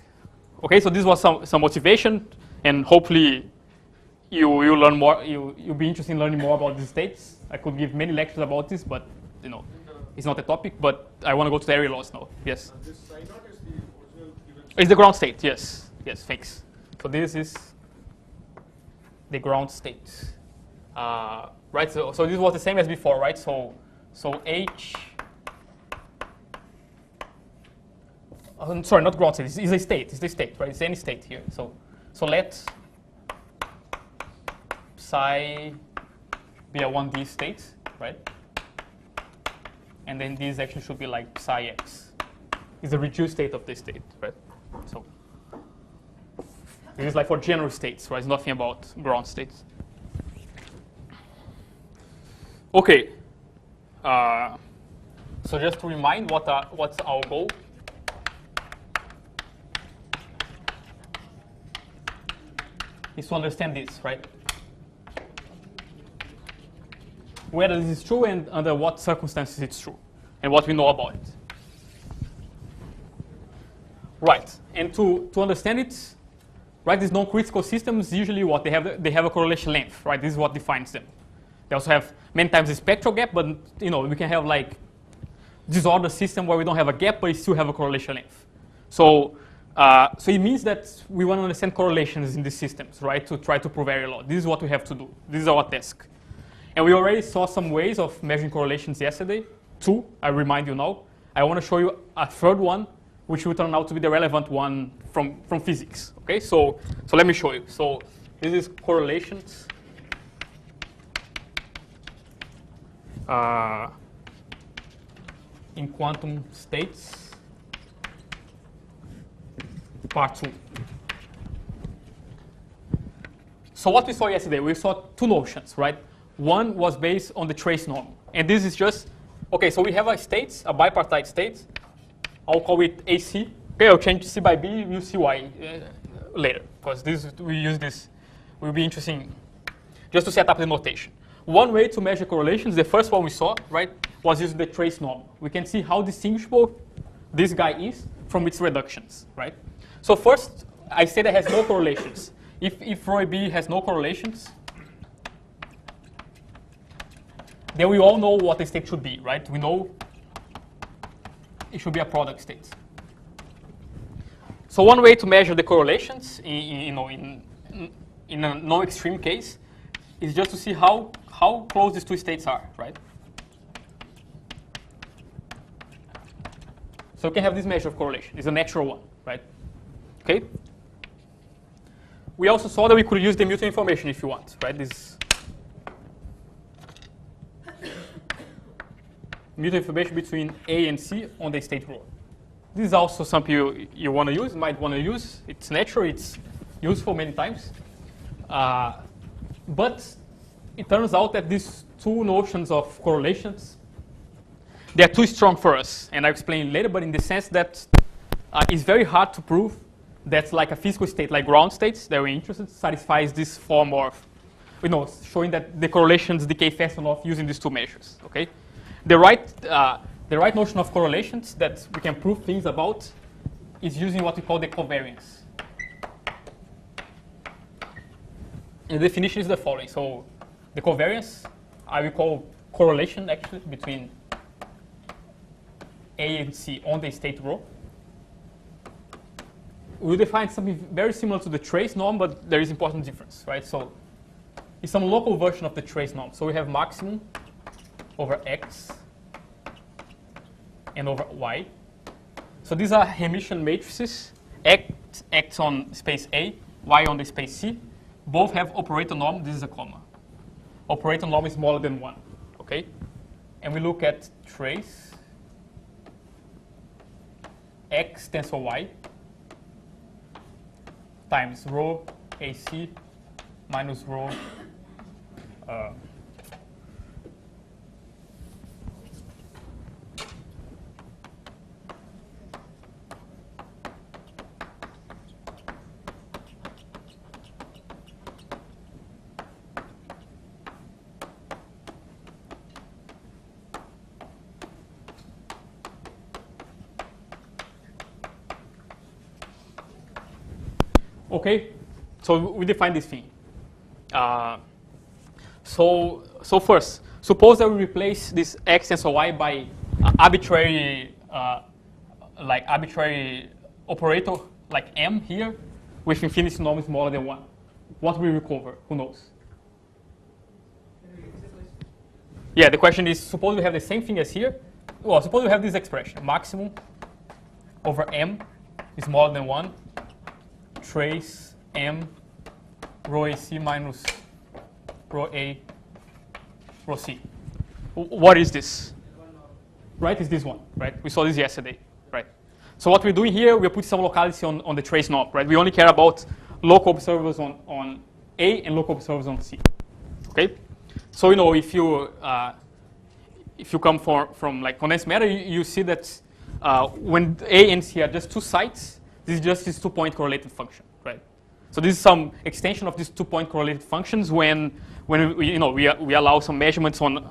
Okay, so this was some motivation, and hopefully you learn more. You'll be interested in learning more about these states. I could give many lectures about this, but you know, it's not a topic. But I want to go to the area laws now. Yes. This psi naught is the original given. It's the ground state. Yes. Yes. Thanks. So this is the ground state. Right. So this was the same as before, right? So H. Sorry, not ground state. It's a state. It's the state, right? It's any state here. So let psi be a 1D state, right? And then this actually should be like psi x. It's the reduced state of this state, right? So this is like for general states, right? It's nothing about ground states. Okay. So just to remind what's our goal. is to understand this, right? Whether this is true and under what circumstances it's true, and what we know about it. Right, and to understand it, right, these non-critical systems, usually what they have a correlation length, right? This is what defines them. They also have many times a spectral gap, but we can have like disordered system where we don't have a gap, but we still have a correlation length. So it means that we want to understand correlations in these systems, right, to try to prove area law. This is what we have to do. This is our task. And we already saw some ways of measuring correlations yesterday. 2, I remind you now. I want to show you a third one, which will turn out to be the relevant one from physics. Okay, so let me show you. So this is correlations. In quantum states, part 2. So what we saw yesterday, we saw 2 notions, right? One was based on the trace norm. And this is just, okay, so we have a state, a bipartite state. I'll call it AC. Okay, I'll change C by B, you'll see why later. Because we use this, will be interesting just to set up the notation. One way to measure correlations, the first one we saw, right, was using the trace norm. We can see how distinguishable this guy is from its reductions, right? So first, I said it has no correlations. If rho B has no correlations, then we all know what the state should be, right? We know it should be a product state. So one way to measure the correlations in a non-extreme case is just to see how close these 2 states are, right? So we can have this measure of correlation. It's a natural one, right? Okay. We also saw that we could use the mutual information if you want, right? This mutual information between A and C on the state rho. This is also something you want to use, might want to use. It's natural, it's useful many times. But it turns out that these 2 notions of correlations, they are too strong for us. And I'll explain later, but in the sense that it's very hard to prove that like a physical state, like ground states that we're interested in, satisfies this form of, showing that the correlations decay fast enough using these 2 measures, okay? The right notion of correlations that we can prove things about is using what we call the covariance. And the definition is the following. So the covariance, I will call correlation actually between A and C on the state rho. We'll define something very similar to the trace norm, but there is important difference, right? So it's some local version of the trace norm. So we have maximum over X and over Y. So these are Hermitian matrices. X on space A, Y on the space C. Both have operator norm. This is a comma. Operator norm is smaller than 1, okay? And we look at trace. X stands for Y times rho AC minus rho okay, so we define this thing. So first, suppose that we replace this X and so Y by arbitrary operator like M here with infinity norm smaller than 1. What will we recover? Who knows? Yeah, the question is, suppose we have the same thing as here. Well, suppose we have this expression, maximum over M is smaller than 1. Trace M rho AC minus rho A rho C. What is this? Right, it's this one, right? We saw this yesterday, right? So what we're doing here, we're putting some locality on the trace knob, right? We only care about local observers on A and local observers on C, okay? So, if you come from like condensed matter, you see that when A and C are just 2 sites, this is just this 2-point correlated function, right? So this is some extension of these 2-point correlated functions when we allow some measurements on,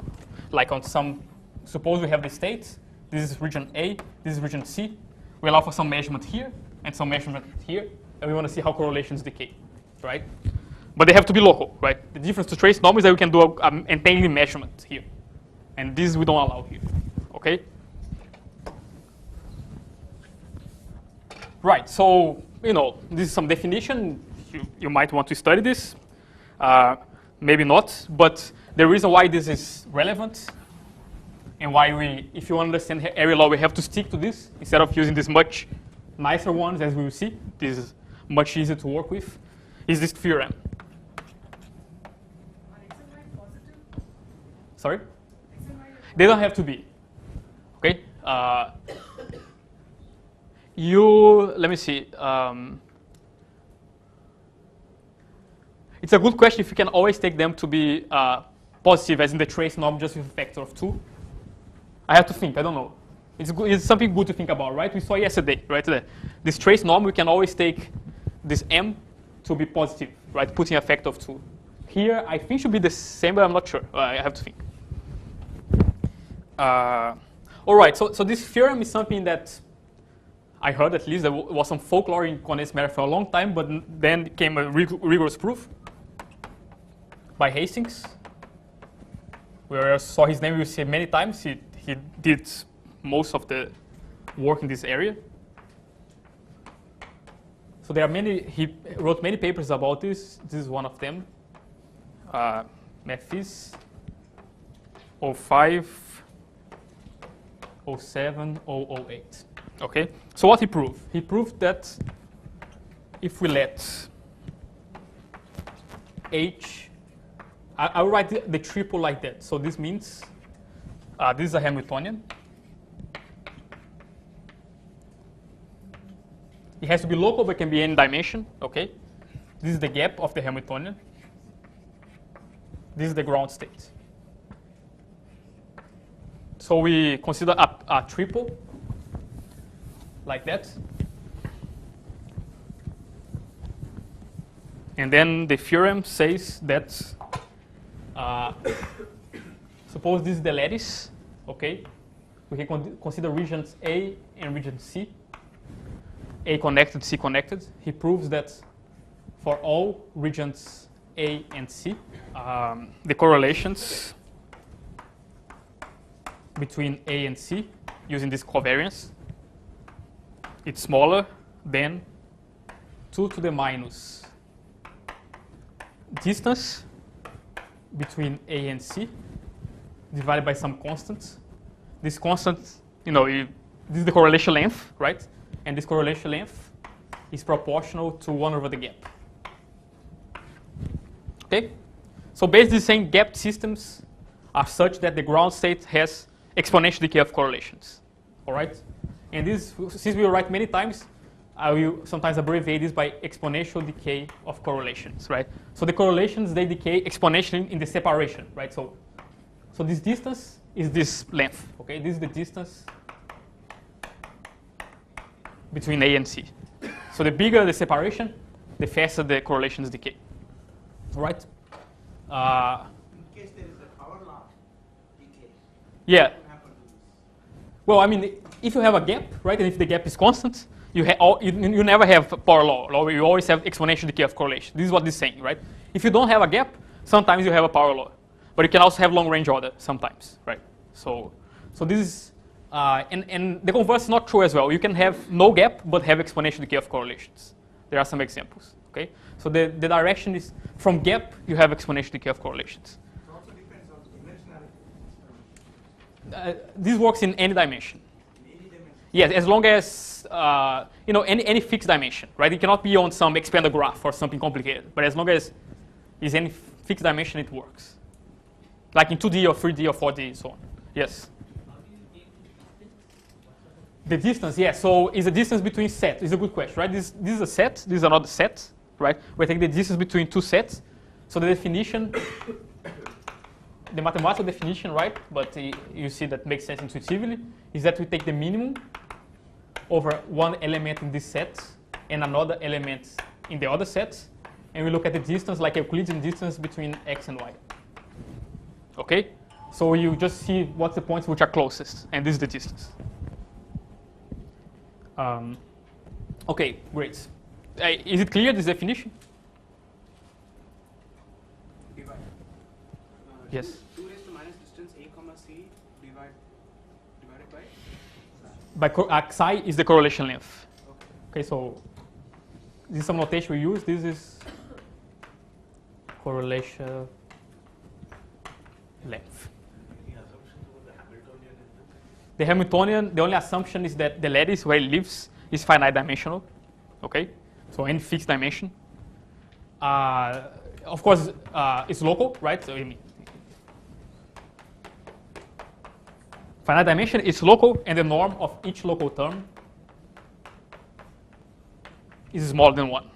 like on some, suppose we have the state, this is region A, this is region C. We allow for some measurement here and some measurement here, and we want to see how correlations decay, right? But they have to be local, right? The difference to trace norm is that we can do an entangling measurement here, and this we don't allow here, okay? Right, so, this is some definition. You might want to study this, maybe not, but the reason why this is relevant and why if you understand area law, we have to stick to this instead of using these much nicer ones, as we will see. This is much easier to work with, is this theorem. Sorry? They don't have to be, okay? Let me see. It's a good question if you can always take them to be positive, as in the trace norm just with a factor of 2. I have to think, I don't know. It's something good to think about, right? We saw yesterday, right? This trace norm, we can always take this m to be positive, right? Putting a factor of 2. Here, I think should be the same, but I'm not sure. I have to think. All right, so this theorem is something that I heard, at least, there was some folklore in condensed matter for a long time, but then came a rigorous proof by Hastings, where I saw his name, you see many times. He did most of the work in this area. So there are many, he wrote many papers about this. This is one of them. Memphis, 05, 07, 008. Okay, so what he proved? He proved that if we let H, I'll write the triple like that. So this means this is a Hamiltonian. It has to be local, but can be any dimension. Okay, this is the gap of the Hamiltonian. This is the ground state. So we consider a triple like that. And then the theorem says that, suppose this is the lattice, okay? We can consider regions A and region C. A connected, C connected. He proves that for all regions A and C, the correlations between A and C using this covariance, it's smaller than 2 to the minus distance between A and C divided by some constant. This constant, this is the correlation length, right? And this correlation length is proportional to 1 over the gap. Okay? So basically saying gapped systems are such that the ground state has exponential decay of correlations. All right? And this, since we will write many times, I will sometimes abbreviate this by exponential decay of correlations, right? So the correlations, they decay exponentially in the separation, right? So this distance is this length, okay? This is the distance between A and C. So the bigger the separation, the faster the correlations decay, all right? In case there is a power law decay. Yeah. What will happen to this? Well, I mean, if you have a gap, right, and if the gap is constant, you never have power law. You always have exponential decay of correlation. This is what this is saying, right? If you don't have a gap, sometimes you have a power law. But you can also have long range order sometimes, right? So this is, and the converse is not true as well. You can have no gap, but have exponential decay of correlations. There are some examples, okay? So the direction is, from gap, you have exponential decay of correlations. It also depends on dimensionality. This works in any dimension. In any dimension. Yes, as long as, any fixed dimension, right? It cannot be on some expander graph or something complicated. But as long as it's any fixed dimension, it works. Like in 2D or 3D or 4D and so on. Yes? The distance, yeah. So is the distance between sets? Is a good question, right? This is a set. This is another set, right? We take the distance between two sets. So the definition, the mathematical definition, right? But you see that makes sense intuitively, is that we take the minimum over one element in this set and another element in the other set, and we look at the distance, like Euclidean distance between x and y. Okay? So you just see what's the points which are closest, and this is the distance. Okay, great. Is it clear, this definition? Divide. Yes. 2 raised to minus distance a comma c divided by? Xi is the correlation length. Okay, so this is some notation we use. This is correlation length. Any assumptions about the Hamiltonian in this? The Hamiltonian, the only assumption is that the lattice where it lives is finite dimensional. Okay, so any fixed dimension. Of course, it's local, right? So finite dimension is local, and the norm of each local term is smaller than 1.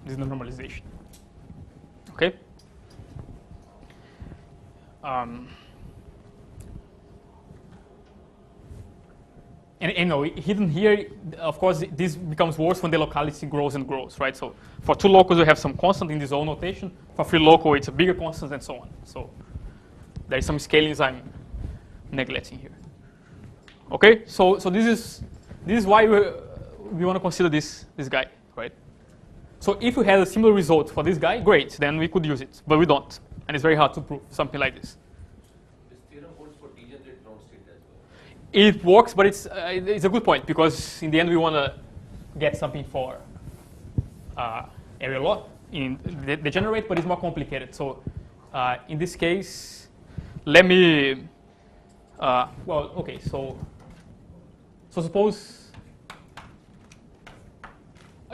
This is the normalization. Okay? And no, hidden here, of course, this becomes worse when the locality grows and grows, right? So for 2 locals, we have some constant in this old notation. For 3 local, it's a bigger constant, and so on. So there is some scalings I'm neglecting here. Okay, so this is why we want to consider this guy, right? So if we had a similar result for this guy, great, then we could use it, but we don't, and it's very hard to prove something like this. This theorem holds for degenerate ground state as well. It works, but it's a good point, because in the end we want to get something for area law in degenerate, but it's more complicated. So in this case, let me so suppose,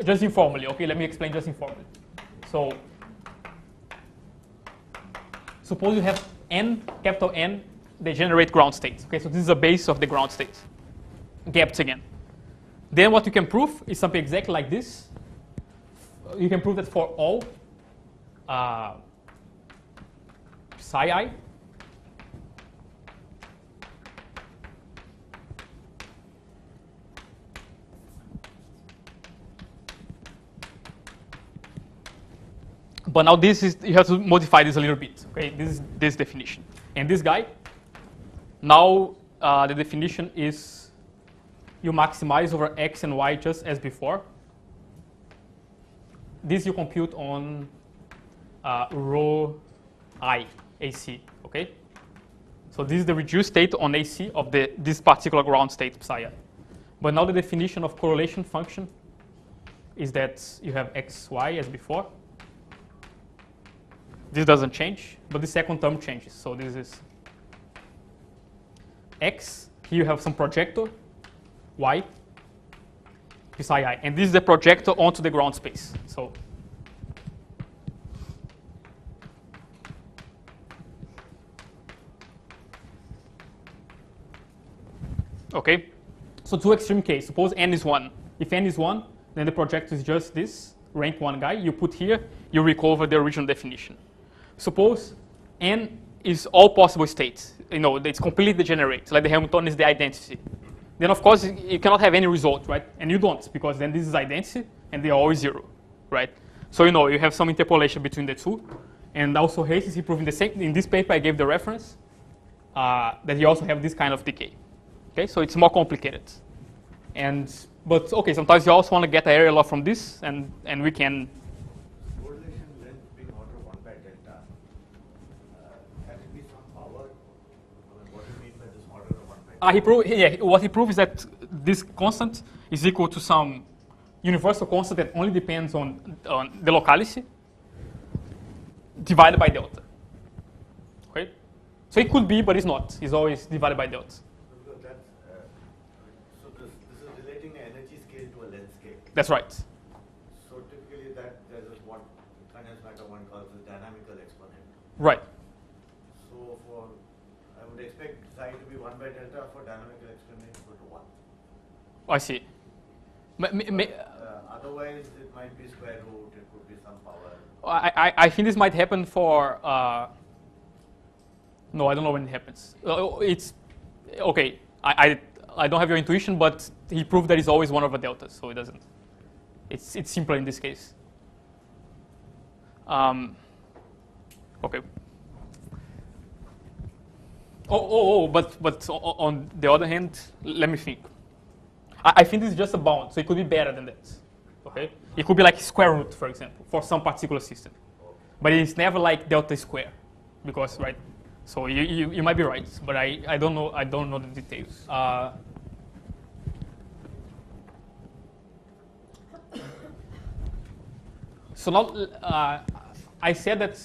just informally, okay, let me explain just informally. So suppose you have n, capital N, degenerate ground states. Okay, so this is the base of the ground state, gapped again. Then what you can prove is something exactly like this. You can prove that for all psi I, but now this is, you have to modify this a little bit. Okay, this is this definition. And this guy, now the definition is you maximize over x and y just as before. This you compute on rho I, AC, okay? So this is the reduced state on AC of this particular ground state, psi I. But now the definition of correlation function is that you have x, y as before. This doesn't change, but the second term changes. So this is x, here you have some projector, y, psi I. And this is the projector onto the ground space. So okay, so 2 extreme case. Suppose n is 1. If n is 1, then the projector is just this rank 1 guy. You put here, you recover the original definition. Suppose n is all possible states. You know, it's completely degenerate, like the Hamiltonian is the identity. Then of course you cannot have any result, right? And you don't, because then this is identity and they are always 0, right? So you know, you have some interpolation between the two. And also Hayes is proving the same. In this paper I gave the reference that you also have this kind of decay. Okay, so it's more complicated. But okay, sometimes you also want to get the area law from this, and we can. Correlation length being order 1 by delta. Can it be some power? I mean, what do you mean by this order of 1 by delta? What he proved is that this constant is equal to some universal constant that only depends on the locality divided by delta. Okay, so it could be, but it's not. It's always divided by delta. Because that's, so this is relating an energy scale to a length scale. That's right. So typically that there is what finance matter one calls the dynamical exponent. Right. So I would expect psi to be 1 by delta for dynamical exponent equal to 1. I see. Otherwise it might be square root, it could be some power. I think this might happen for. No, I don't know when it happens. It's okay. I don't have your intuition, but he proved that it's always 1 over delta, so it doesn't. It's simpler in this case. Okay. But on the other hand, let me think. I think this is just a bound, so it could be better than that. Okay? It could be like square root, for example, for some particular system. But it's never like delta square, because right. So you might be right, but I don't know the details. So now I said that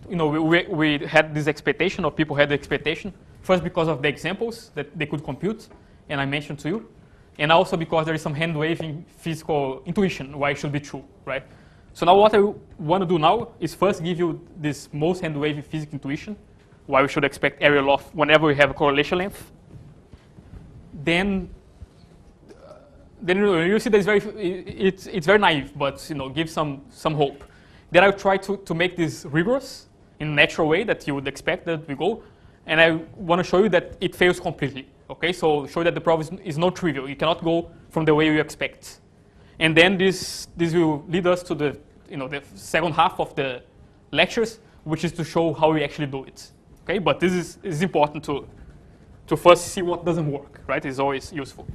we had this expectation, or people had the expectation, first because of the examples that they could compute, and I mentioned to you, and also because there is some hand-waving physical intuition why it should be true, right? So now what I want to do now is first give you this most hand-waving physical intuition, why we should expect area law whenever we have a correlation length. Then you see that it's very naive, but give some hope. Then I'll try to make this rigorous in a natural way that you would expect that we go, and I want to show you that it fails completely. Okay, so show that the problem is not trivial. You cannot go from the way you expect, and then this will lead us to the the second half of the lectures, which is to show how we actually do it. Okay, but this is important to first see what doesn't work. Right, it's always useful.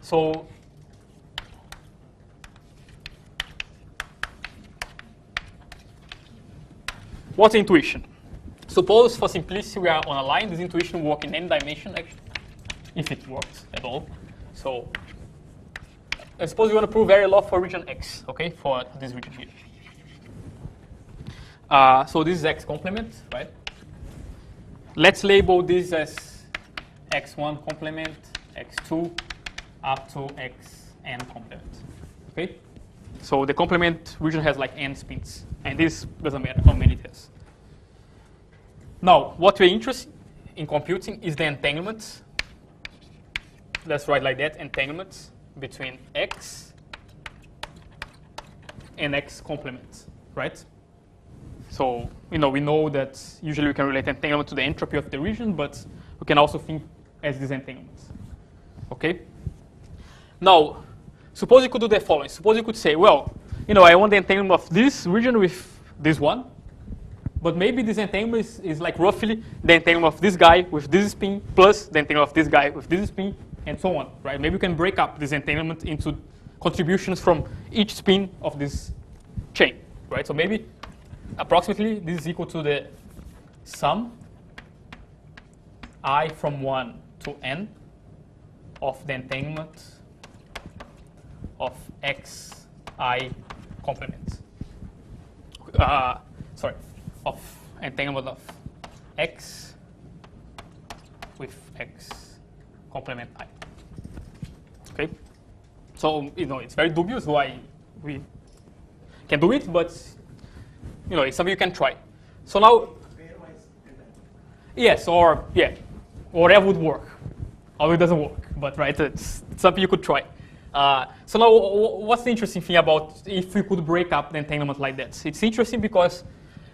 So what's intuition? Suppose for simplicity we are on a line. This intuition will work in any dimension actually, if it works at all. So I suppose you want to prove area law for region X, okay, for this region here. So this is X complement, right? Let's label this as X1 complement, X2 up to Xn complement, okay? So the complement region has like n spins, and this doesn't matter how many it has. Now, what we're interested in computing is the entanglement. Let's write like that, entanglement between X and X complement, right? So, we know that usually we can relate entanglement to the entropy of the region, but we can also think as disentanglements, okay? Now, suppose you could do the following. Suppose you could say, well, I want the entanglement of this region with this one, but maybe this entanglement is like roughly the entanglement of this guy with this spin plus the entanglement of this guy with this spin, and so on, right? Maybe we can break up this entanglement into contributions from each spin of this chain, right? So maybe approximately this is equal to the sum I from 1 to n of the entanglement of xi complement. Of entanglement of x with x complement I. Okay? So, it's very dubious why we can do it, but, it's something you can try. So now, yes, or whatever would work. Although it doesn't work, but right, it's something you could try. So now, what's the interesting thing about if we could break up the entanglement like that? It's interesting because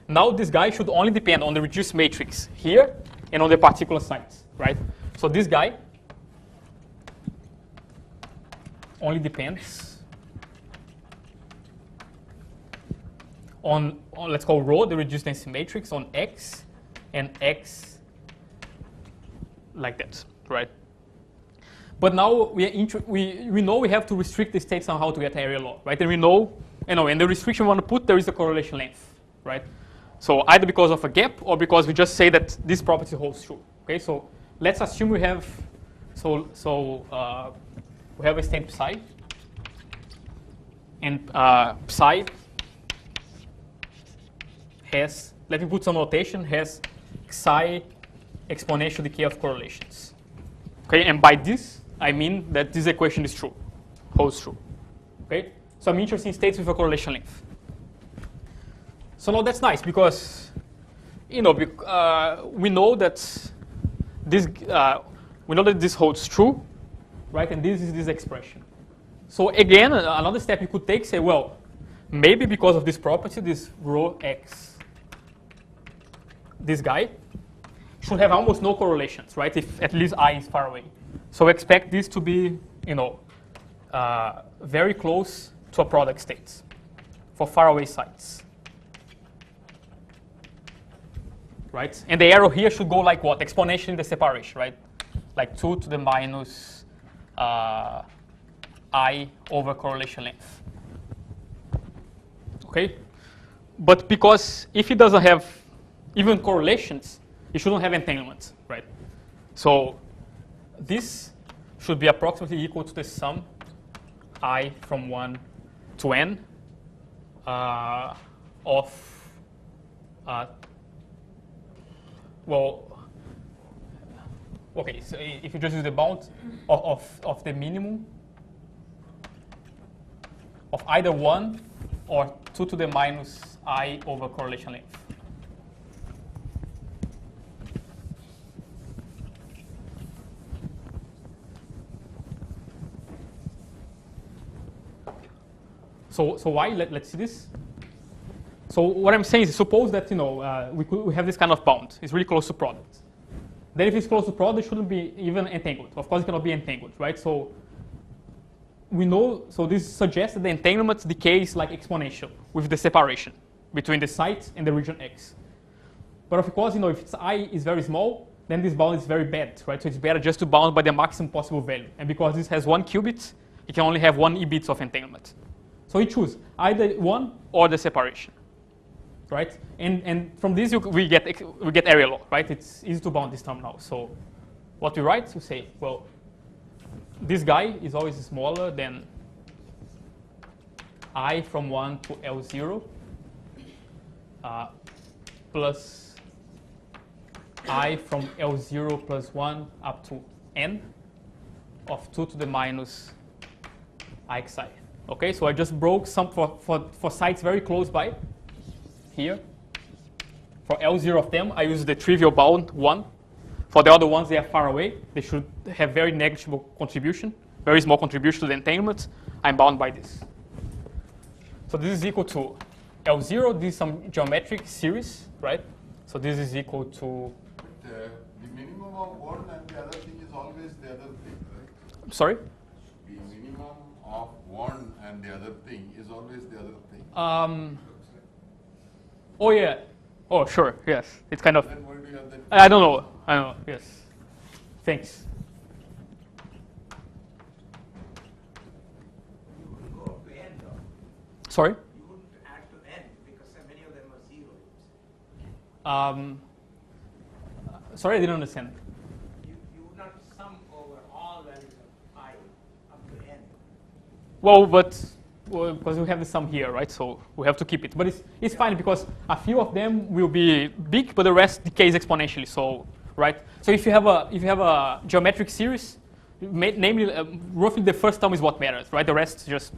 now this guy should only depend on the reduced matrix here and on the particular sites, right? So this guy only depends on let's call rho, the reduced density matrix, on X and X like that, right? But now we know we have to restrict the state somehow to get area law, right? And we know, and the restriction we want to put, there is a correlation length, right? So either because of a gap or because we just say that this property holds true. Okay, so let's assume we have we have a state psi, and psi has, let me put some notation, has psi exponential decay of correlations. Okay, and by this I mean that this equation is true, holds true. Okay, so I'm interested in states with a correlation length. So now that's nice because, we know that this holds true, right? And this is this expression. So again, another step you could take, say, well, maybe because of this property, this rho x, this guy should have almost no correlations, right? If at least I is far away. So expect this to be, very close to a product state for faraway sites. right? And the arrow here should go like what? Exponentially the separation, right? Like 2 to the minus I over correlation length. Okay? But because if it doesn't have even correlations, it shouldn't have entanglements, right? So this should be approximately equal to the sum I from 1 to n of, well, okay, so if you just use the bound of the minimum of either 1 or 2 to the minus I over correlation length. So why? Let's see this. So what I'm saying is, suppose that we have this kind of bound. It's really close to product. Then if it's close to product, it shouldn't be even entangled. Of course, it cannot be entangled, right? So we know. So this suggests that the entanglement decays like exponential with the separation between the site and the region X. But of course, if its I is very small, then this bound is very bad, right? So it's better just to bound by the maximum possible value. And because this has 1 qubit, it can only have 1 e-bits of entanglement. So we choose either 1 or the separation, right? And from this we get area law, right? It's easy to bound this term now. So what we write, we say, well, this guy is always smaller than I from 1 to L0 plus I from L0 plus 1 up to n of 2 to the minus ixi. Okay, so I just broke some for sites very close by here. For L0 of them, I use the trivial bound 1. For the other ones, they are far away. They should have very negligible contribution, very small contribution to the entanglement. I'm bound by this. So this is equal to L0. This is some geometric series, right? So this is equal to... The minimum of 1 and the other thing is always the other thing, right? Sorry? The minimum of 1 and the other thing is always the other thing. Oh yeah. Oh sure. Yes. It's kind of. Then why do you have that? I don't know. I don't know. Yes. Thanks. You wouldn't go up to n though. Sorry. You wouldn't add to n because many of them are 0. Sorry, I didn't understand. You would not sum over all values of I up to n. Well, because we have the sum here, right? So we have to keep it. But it's fine because a few of them will be big, but the rest decays exponentially. So right. So if you have a geometric series, namely roughly the first term is what matters, right? The rest just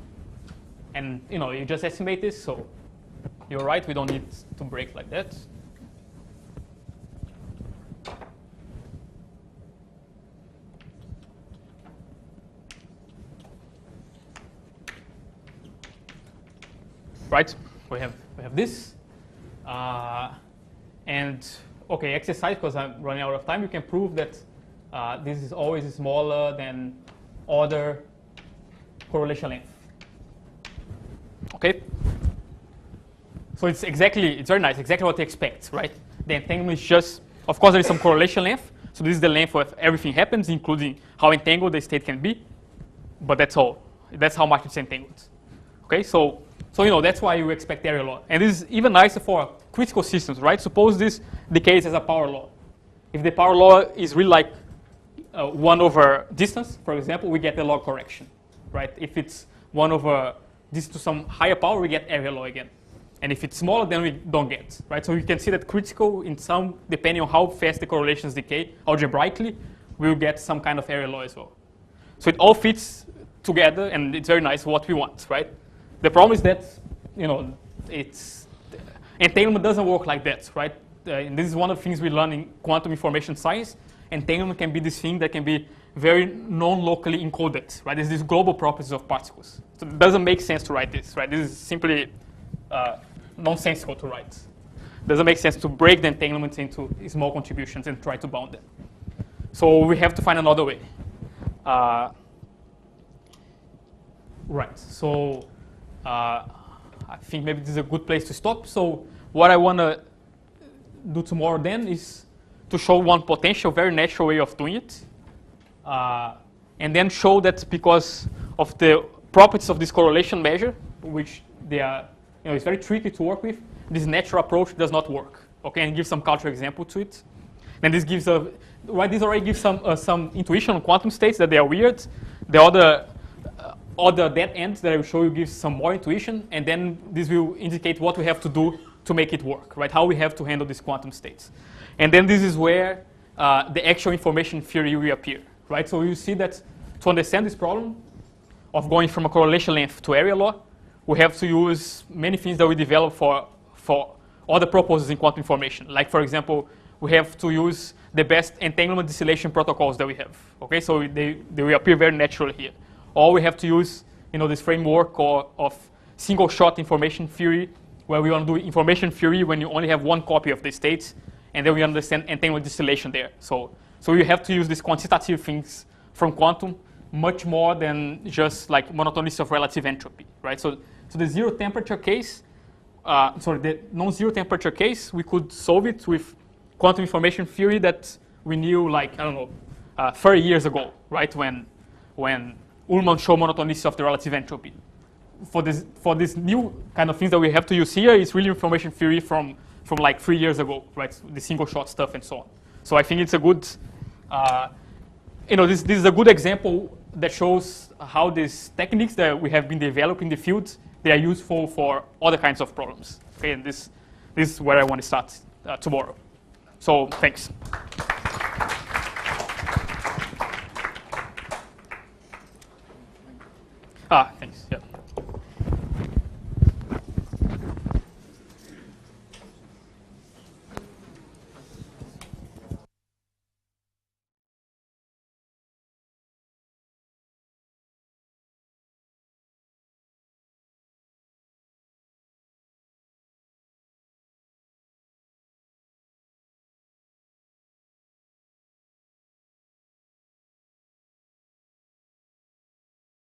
you just estimate this. So you're right. We don't need to break like that. Right, we have this, and okay, exercise, because I'm running out of time. You can prove that this is always smaller than other correlation length. Okay, so it's very nice, exactly what you expect, right? The entanglement is just, of course, there is some correlation length. So this is the length where everything happens, including how entangled the state can be. But that's all. That's how much it's entangled. Okay, so that's why you expect area law. And this is even nicer for critical systems, right? Suppose this decays as a power law. If the power law is really like 1 over distance, for example, we get the log correction, right? If it's 1 over this to some higher power, we get area law again. And if it's smaller, then we don't get, right? So you can see that critical in some, depending on how fast the correlations decay algebraically, we'll get some kind of area law as well. So it all fits together, and it's very nice what we want, right? The problem is that, entanglement doesn't work like that, right? And this is one of the things we learn in quantum information science. Entanglement can be this thing that can be very non-locally encoded, right? There's these global properties of particles. So it doesn't make sense to write this, right? This is simply nonsensical to write. It doesn't make sense to break the entanglements into small contributions and try to bound them. So we have to find another way. Right, so I think maybe this is a good place to stop. So what I want to do tomorrow then is to show one potential, very natural way of doing it. And then show that because of the properties of this correlation measure, which they are, it's very tricky to work with, this natural approach does not work. Okay, and give some counterexample to it. And this gives this already gives some intuition on quantum states that they are weird. The other dead ends that I will show you gives some more intuition, and then this will indicate what we have to do to make it work, right? How we have to handle these quantum states. And then this is where the actual information theory will appear, right? So you see that to understand this problem of going from a correlation length to area law, we have to use many things that we develop for other proposals in quantum information. Like, for example, we have to use the best entanglement distillation protocols that we have. Okay, so they will appear very naturally here. Or we have to use this framework of single-shot information theory, where we want to do information theory when you only have one copy of the states, and then we understand entanglement distillation there. So you have to use these quantitative things from quantum much more than just like monotonicity of relative entropy, right? So the zero temperature case, the non-zero temperature case, we could solve it with quantum information theory that we knew, like, 30 years ago, right? When Ullmann showed monotonicity of the relative entropy. For this new kind of things that we have to use here, it's really information theory from like 3 years ago, right? The single shot stuff and so on. So I think it's a good, this is a good example that shows how these techniques that we have been developing in the field, they are useful for other kinds of problems. Okay, and this is where I want to start tomorrow. So thanks. Thanks.